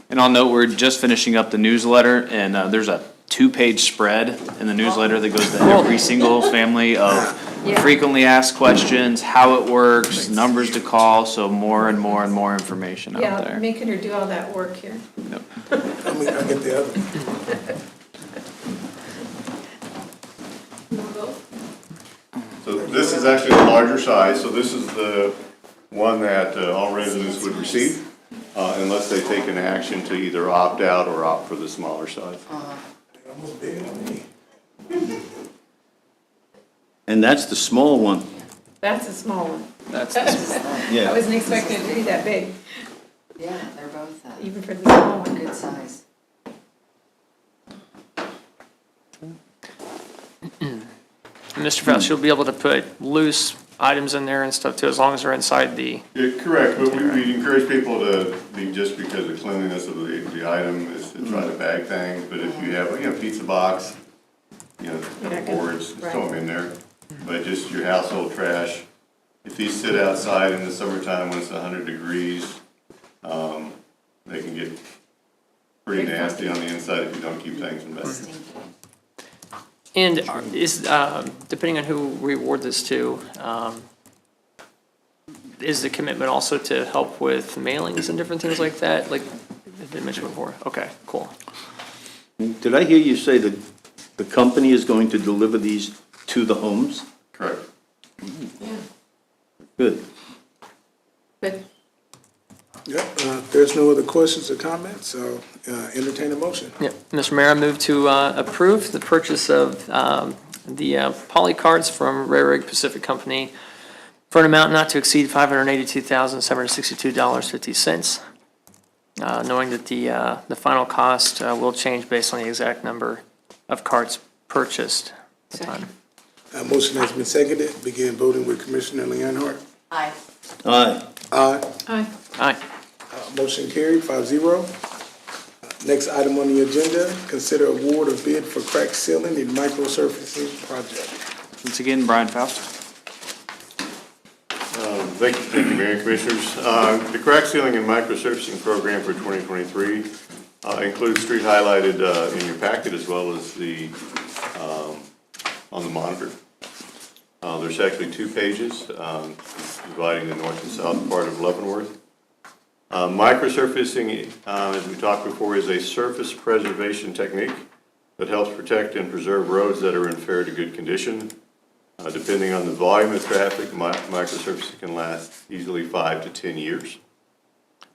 And I'll note, we're just finishing up the newsletter, and there's a 2-page spread in the newsletter that goes to every single family of frequently asked questions, how it works, numbers to call, so more and more and more information out Yeah, there. making her do all that work here. Yep. I get the other one. So this is actually the larger size. So this is the one that all residents would receive unless they take an action to either opt out or opt for the smaller size. Almost big on me. And that's the small one. That's a small one. That's, I Yeah. wasn't expecting it to be that big, Yeah, they're both even for the small one. good size. Mr. Faust, you'll be able to put loose items in there and stuff too, as long as they're inside the, Yeah, correct, but we encourage people to be, just because of cleanliness of the item, is to try to bag things, but if you have, pizza box, You're not gonna- boards, just throw right. them in there. But just your household trash, if these sit outside in the summertime when it's 100 degrees, they can get pretty nasty on the inside if you don't keep things in bags. and is, depending on who we award this to, is the commitment also to help with mailings and different things like that? Like, I didn't mention before. Okay, cool. Did I hear you say that the company is going to deliver these to the homes? Correct. Good. But Yep, if there's no other questions or comments, so entertain a motion. Yeah, Mr. Mayor, I move to approve the purchase of the poly cards from Rare Rig Pacific Company for an amount not to exceed $582,762.50, knowing that the final cost will change based on the exact number of cards purchased at the time. Motion has been seconded. Begin voting with Commissioner Leonhardt. Aye. Aye. Aye. aye. Aye. Motion carried, 5-0. Next item on the agenda, consider award of bid for crack sealing and microsurfacing project. Once again, Brian Faust. Thank you, Mayor and Commissioners. The crack sealing and microsurfacing program for 2023 includes street highlighted in your packet as well as the, on the monitor. There's actually 2 pages dividing the north and south part of Leavenworth. Microsurfacing, as we talked before, is a surface preservation technique that helps protect and preserve roads that are in fair to good condition. Depending on the volume of traffic, microsurfacing can last easily 5 to 10 years.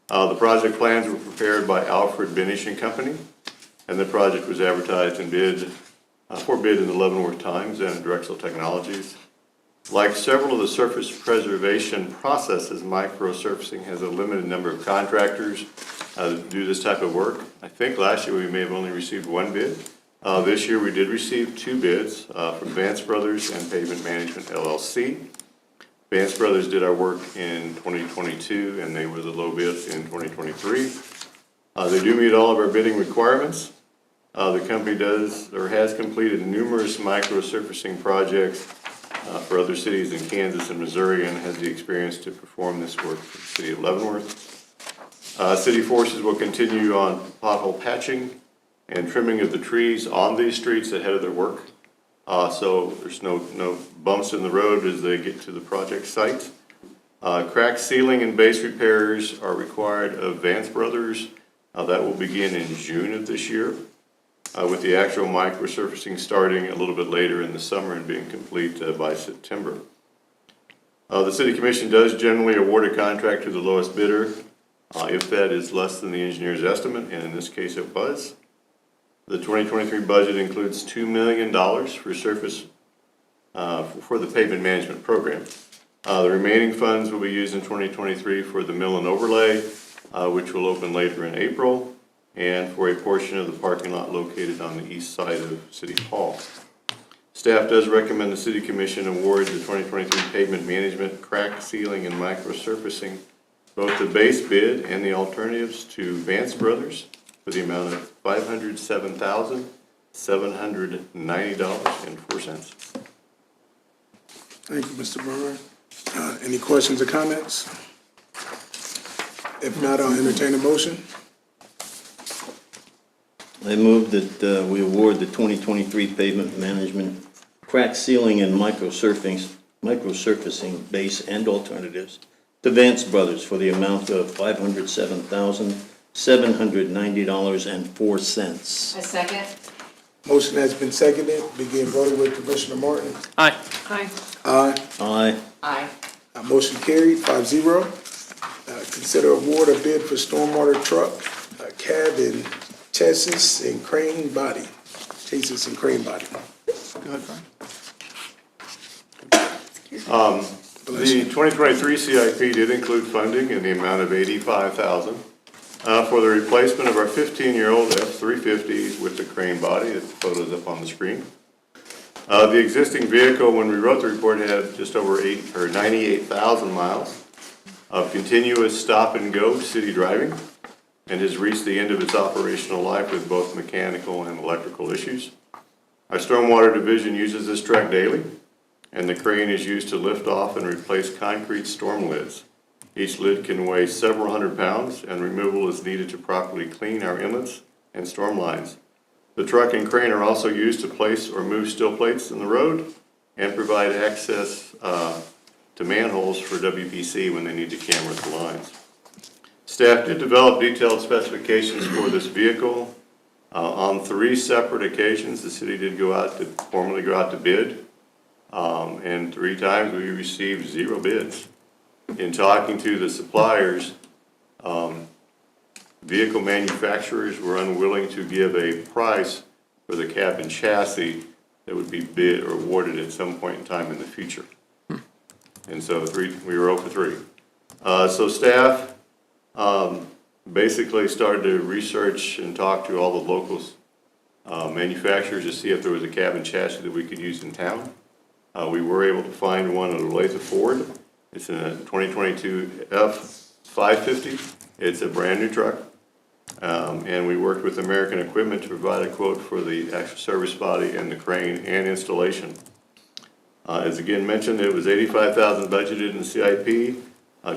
The project plans were prepared by Alfred Benish and Company, and the project was advertised and for bid in the Leavenworth Times and Drexel Technologies. Like several of the surface preservation processes, microsurfacing has a limited number of contractors that do this type of work. I think last year we may have only received 1 bid. This year we did receive 2 bids from Vance Brothers and Pavement Management LLC. Vance Brothers did our work in 2022 and they were the low bid in 2023. They do meet all of our bidding requirements. The company does or has completed numerous microsurfacing projects for other cities in Kansas and Missouri and has the experience to perform this work for the city of Leavenworth. City forces will continue on pothole patching and trimming of the trees on these streets ahead of their work. So there's no bumps in the road as they get to the project site. Crack sealing and base repairs are required of Vance Brothers. That will begin in June of this year, with the actual microsurfacing starting a little bit later in the summer and being complete by September. The City Commission does generally award a contract to the lowest bidder if that is less than the engineer's estimate, and in this case it was. The 2023 budget includes $2 million for surface for the pavement management program. The remaining funds will be used in 2023 for the mill and overlay, which will open later in April, and for a portion of the parking lot located on the east side of City Hall. Staff does recommend the City Commission award the 2023 pavement management, crack sealing, and microsurfacing, both the base bid and the alternatives, to Vance Brothers for the amount of $507,790.04. Thank you, Mr. Brewer. Any questions or comments? If not, I'll entertain a motion. I move that we award the 2023 pavement management, crack sealing and microsurfacing base and alternatives to Vance Brothers for the amount of $507,790.04. A second? Motion has been seconded. Begin voting with Commissioner Martin. Aye. Aye. Aye. Aye. Aye. Motion carried, 5-0. Consider award a bid for stormwater truck, cab and chassis and crane body. Chassis and crane body. Go ahead, Brian. The 2023 CIP did include funding in the amount of $85,000 for the replacement of our 15-year-old F-350 with the crane body. The photo's up on the screen. The existing vehicle, when we wrote the report, had just over 98,000 miles of continuous stop-and-go city driving and has reached the end of its operational life with both mechanical and electrical issues. Our stormwater division uses this truck daily, and the crane is used to lift off and replace concrete storm lids. Each lid can weigh several hundred pounds, and removal is needed to properly clean our inlets and storm lines. The truck and crane are also used to place or move steel plates in the road and provide access to manholes for WPC when they need to camera the lines. Staff did develop detailed specifications for this vehicle. On 3 separate occasions, the city did formally go out to bid. And 3 times we received 0 bids. In talking to the suppliers, vehicle manufacturers were unwilling to give a price for the cab and chassis that would be bid or awarded at some point in time in the future. And so we were 0 for 3. So staff basically started to research and talk to all the local manufacturers to see if there was a cab and chassis that we could use in town. We were able to find one at Olathe Ford. It's a 2022 F-550. It's a brand new truck. And we worked with American Equipment to provide a quote for the actual service body and the crane and installation. As again mentioned, it was $85,000 budgeted in the CIP.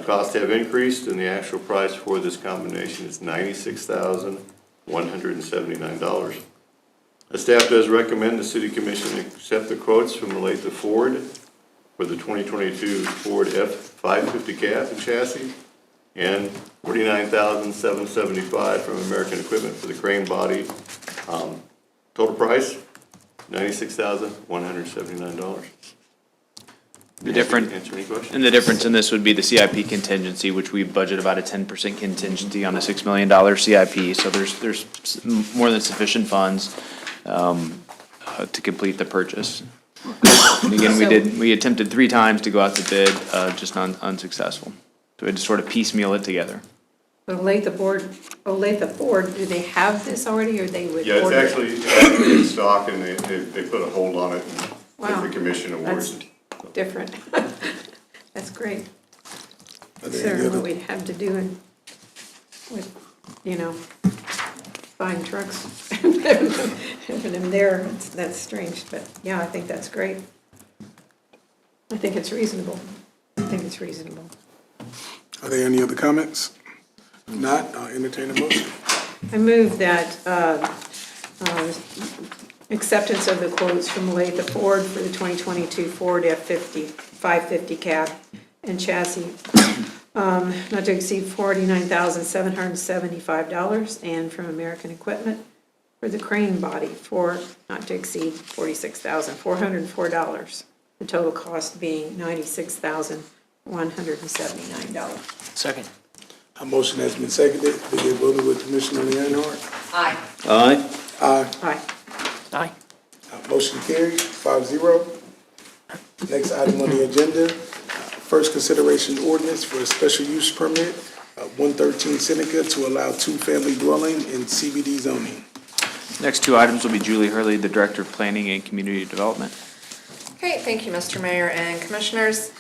Costs have increased, and the actual price for this combination is $96,179. The staff does recommend the City Commission accept the quotes from Olathe Ford for the 2022 Ford F-550 cab and chassis, and $49,775 from American Equipment for the crane body. Total price, $96,179. Answer any questions? And the difference in this would be the CIP contingency, which we budget about a 10% contingency on a $6 million CIP. So there's more than sufficient funds to complete the purchase. And again, we attempted 3 times to go out to bid, just unsuccessful. So we had to sort of piecemeal it together. But Olathe Ford, do they have this already, or they would Yeah, it's order it? actually in stock, and they put a hold on it, and Wow. the commission awards That's it. different. That's great. Are there any Considering other- what we'd have to do with, buying trucks, having them there, that's strange, but yeah, I think that's great. I think it's reasonable. Are there any other comments? If not, I'll entertain a motion. I move that acceptance of the quotes from Olathe Ford for the 2022 Ford F-550 cab and chassis, not to exceed $49,775, and from American Equipment for the crane body for not to exceed $46,404. The total cost being $96,179. Second. A motion has been seconded. Begin voting with Commissioner Leonhardt. Aye. Aye. Aye. Aye. Aye. Motion carried, 5-0. Next item on the agenda, first consideration ordinance for a special use permit, 113 Seneca to allow 2-family dwelling in CBD zoning. Next 2 items will be Julie Hurley, the Director of Planning and Community Development. Okay, thank you, Mr. Mayor and Commissioners.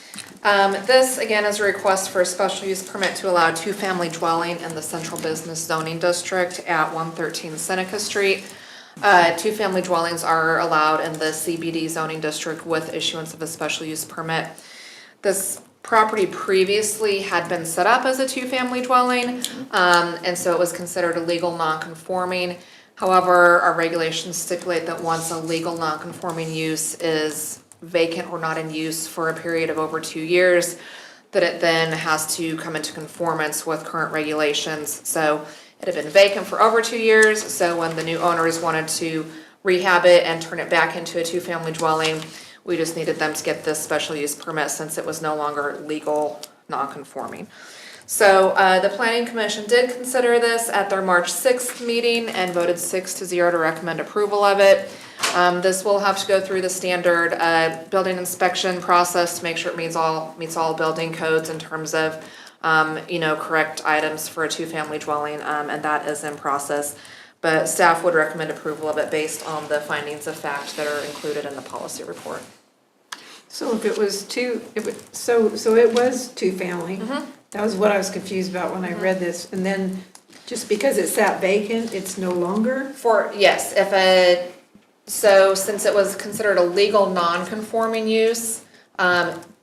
This, again, is a request for a special use permit to allow 2-family dwelling in the Central Business Zoning District at 113 Seneca Street. 2-family dwellings are allowed in the CBD zoning district with issuance of a special use permit. This property previously had been set up as a 2-family dwelling, and so it was considered a legal non-conforming. However, our regulations stipulate that once a legal non-conforming use is vacant or not in use for a period of over 2 years, that it then has to come into conformance with current regulations. So it had been vacant for over 2 years, so when the new owners wanted to rehab it and turn it back into a 2-family dwelling, We just needed them to get this special use permit since it was no longer legal non-conforming. So the planning commission did consider this at their March 6th meeting and voted 6-0 to recommend approval of it. This will have to go through the standard building inspection process to make sure it meets all building codes in terms of correct items for a two-family dwelling, and that is in process. But staff would recommend approval of it based on the findings of fact that are included in the policy report. So if it was so it was two-family. That was what I was confused about when I read this. And then just because it sat vacant, it's no longer? Yes, since it was considered a legal non-conforming use,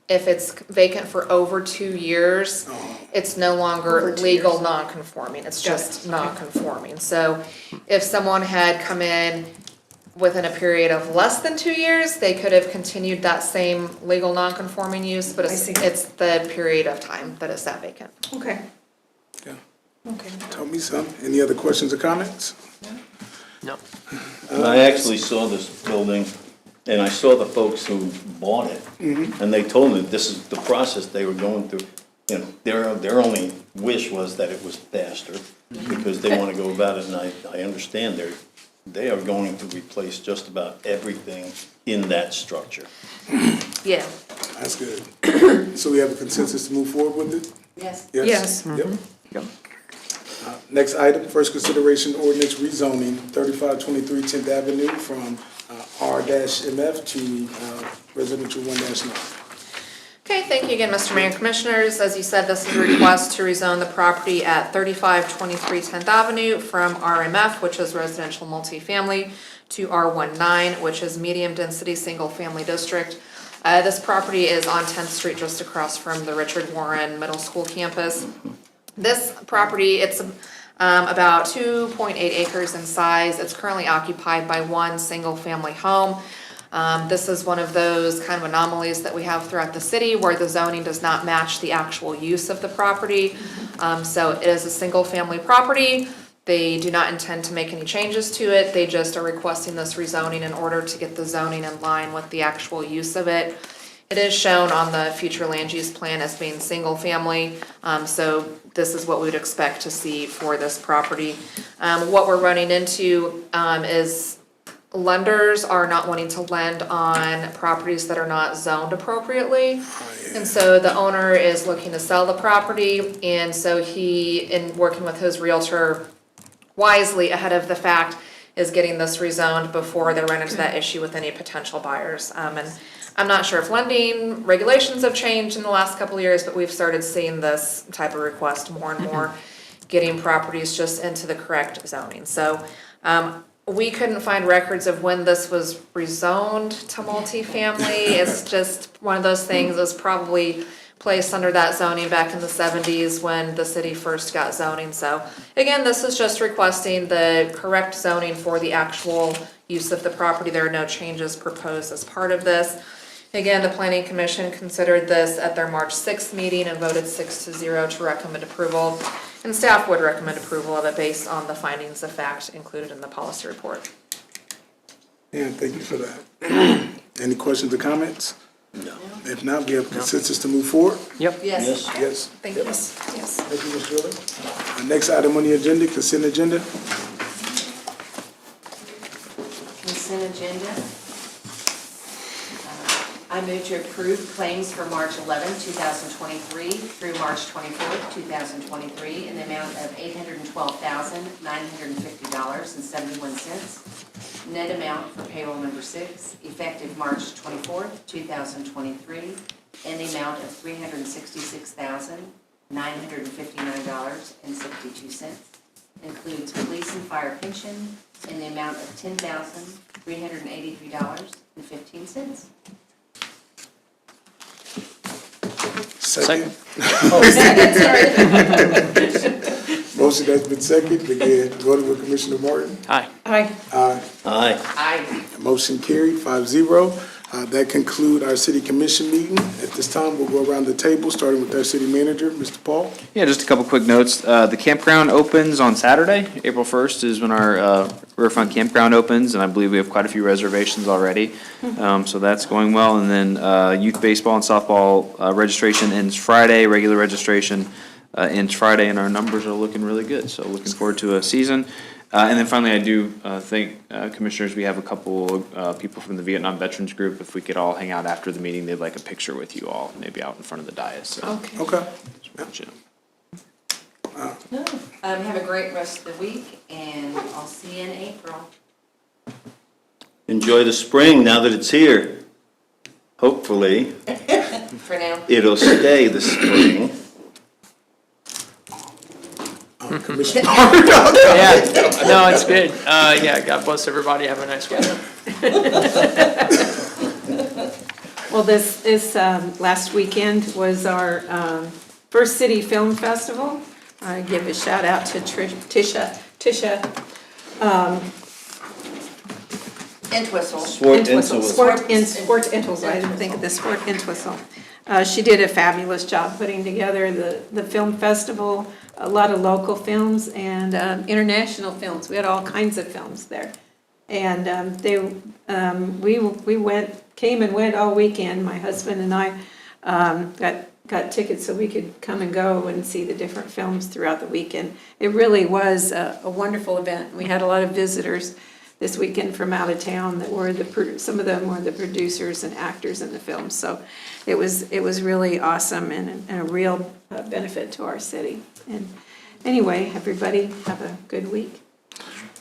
if it's vacant for over 2 years, it's no longer Over 2 legal years. non-conforming, it's Got just it. non-conforming. So if someone had come in within a period of less than 2 years, they could have continued that same legal non-conforming use, but I see. it's the period of time that it's that vacant. Okay. Yeah. Okay. Tell me some. Any other questions or comments? No. I actually saw this building, and I saw the folks who bought it, and they told me this is the process they were going through. You know, their only wish was that it was faster, because they want to go about it, and I understand they are going to replace just about everything in that structure. Yeah. That's good. So we have a consensus to move forward with it? Yes. Yes. Yep. Yep. Next item, first consideration ordinance rezoning 3523 10th Avenue from R-MF to residential 1-9. Okay, thank you again, Mr. Mayor and Commissioners. As you said, this is a request to rezone the property at 3523 10th Avenue from RMF, which is residential multifamily, to R19, which is medium-density, single-family district. This property is on 10th Street, just across from the Richard Warren Middle School campus. This property, it's about 2.8 acres in size. It's currently occupied by one single-family home. This is one of those kind of anomalies that we have throughout the city where the zoning does not match the actual use of the property. So it is a single-family property. They do not intend to make any changes to it. They just are requesting this rezoning in order to get the zoning in line with the actual use of it. It is shown on the future land use plan as being single-family. So this is what we would expect to see for this property. What we're running into is lenders are not wanting to lend on properties that are not zoned appropriately. And so the owner is looking to sell the property, and so he, in working with his realtor wisely ahead of the fact, is getting this rezoned before they run into that issue with any potential buyers. And I'm not sure if lending regulations have changed in the last couple of years, but we've started seeing this type of request more and more, getting properties just into the correct zoning. So we couldn't find records of when this was rezoned to multifamily. It's just one of those things that was probably placed under that zoning back in the 70s when the city first got zoning. So again, this is just requesting the correct zoning for the actual use of the property. There are no changes proposed as part of this. Again, the Planning Commission considered this at their March 6th meeting and voted 6-0 to recommend approval. And staff would recommend approval of it based on the findings of fact included in the policy report. Yeah, thank you for that. Any questions or comments? No. If not, we have consensus to move forward? Yep. Yes. Yes. Thank you. Yes. Thank you, Ms. Driller. Next item on the agenda, consent agenda. Consent agenda. I move to approve claims for March 11, 2023 through March 24, 2023 in the amount of $812,950.71. Net amount for payroll number 6, effective March 24, 2023, in the amount of $366,959.62. Includes police and fire pension in the amount of $10,383.15. Second. Second, sorry. Motion has been seconded. Again, voting with Commissioner Martin. Aye. Aye. Aye. Aye. Aye. Motion carried 5-0. That concludes our city commission meeting. At this time, we'll go around the table, starting with our city manager, Mr. Paul. Yeah, just a couple quick notes. The campground opens on Saturday. April 1st is when our Riverfront Campground opens, and I believe we have quite a few reservations already. So that's going well. And then youth baseball and softball registration ends Friday, regular registration ends Friday, and our numbers are looking really good. So looking forward to a season. And then finally, I do think, commissioners, we have a couple people from the Vietnam Veterans Group. If we could all hang out after the meeting, they'd like a picture with you all, maybe out in front of the dais. So, Okay. Okay. No, have a great rest of the week, and I'll see you in April. Enjoy the spring now that it's here. Hopefully, For now. it'll stay the spring. Commissioner Yeah, no, it's good. Yeah, God bless everybody. Have a nice week. Well, this last weekend was our first city film festival. I give a shout out to Tisha. Entwistle. Sport Entwistle, I didn't think of the Sport Entwistle. She did a fabulous job putting together the film festival, a lot of local films and international films. We had all kinds of films there. And we came and went all weekend. My husband and I got tickets so we could come and go and see the different films throughout the weekend. It really was a wonderful event. We had a lot of visitors this weekend from out of town that were some of them were the producers and actors in the film. So it was really awesome and a real benefit to our city. And anyway, everybody have a good week.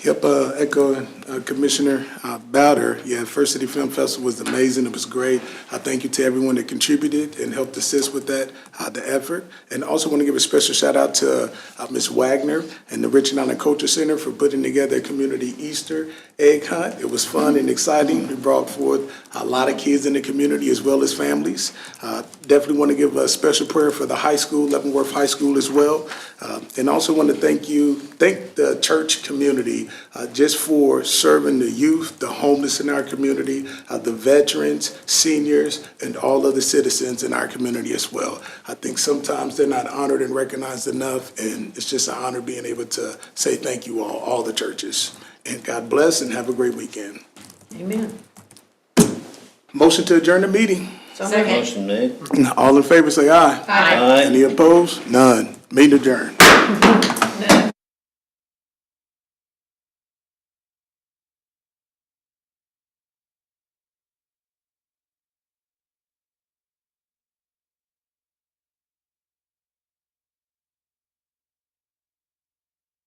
Yep, echo Commissioner Bowder. Yeah, First City Film Festival was amazing. It was great. I thank you to everyone that contributed and helped assist with that, the effort. And also want to give a special shout out to Ms. Wagner and the Richland Island Culture Center for putting together a community Easter egg hunt. It was fun and exciting. We brought forth a lot of kids in the community as well as families. Definitely want to give a special prayer for the high school, Leavenworth High School as well. And also want to thank the church community just for serving the youth, the homeless in our community, the veterans, seniors, and all other citizens in our community as well. I think sometimes they're not honored and recognized enough, and it's just an honor being able to say thank you all the churches. And God bless and have a great weekend. Amen. Motion to adjourn the meeting. Second. Motion made. All in favor say aye. Aye. Any opposed? None. Meeting adjourned.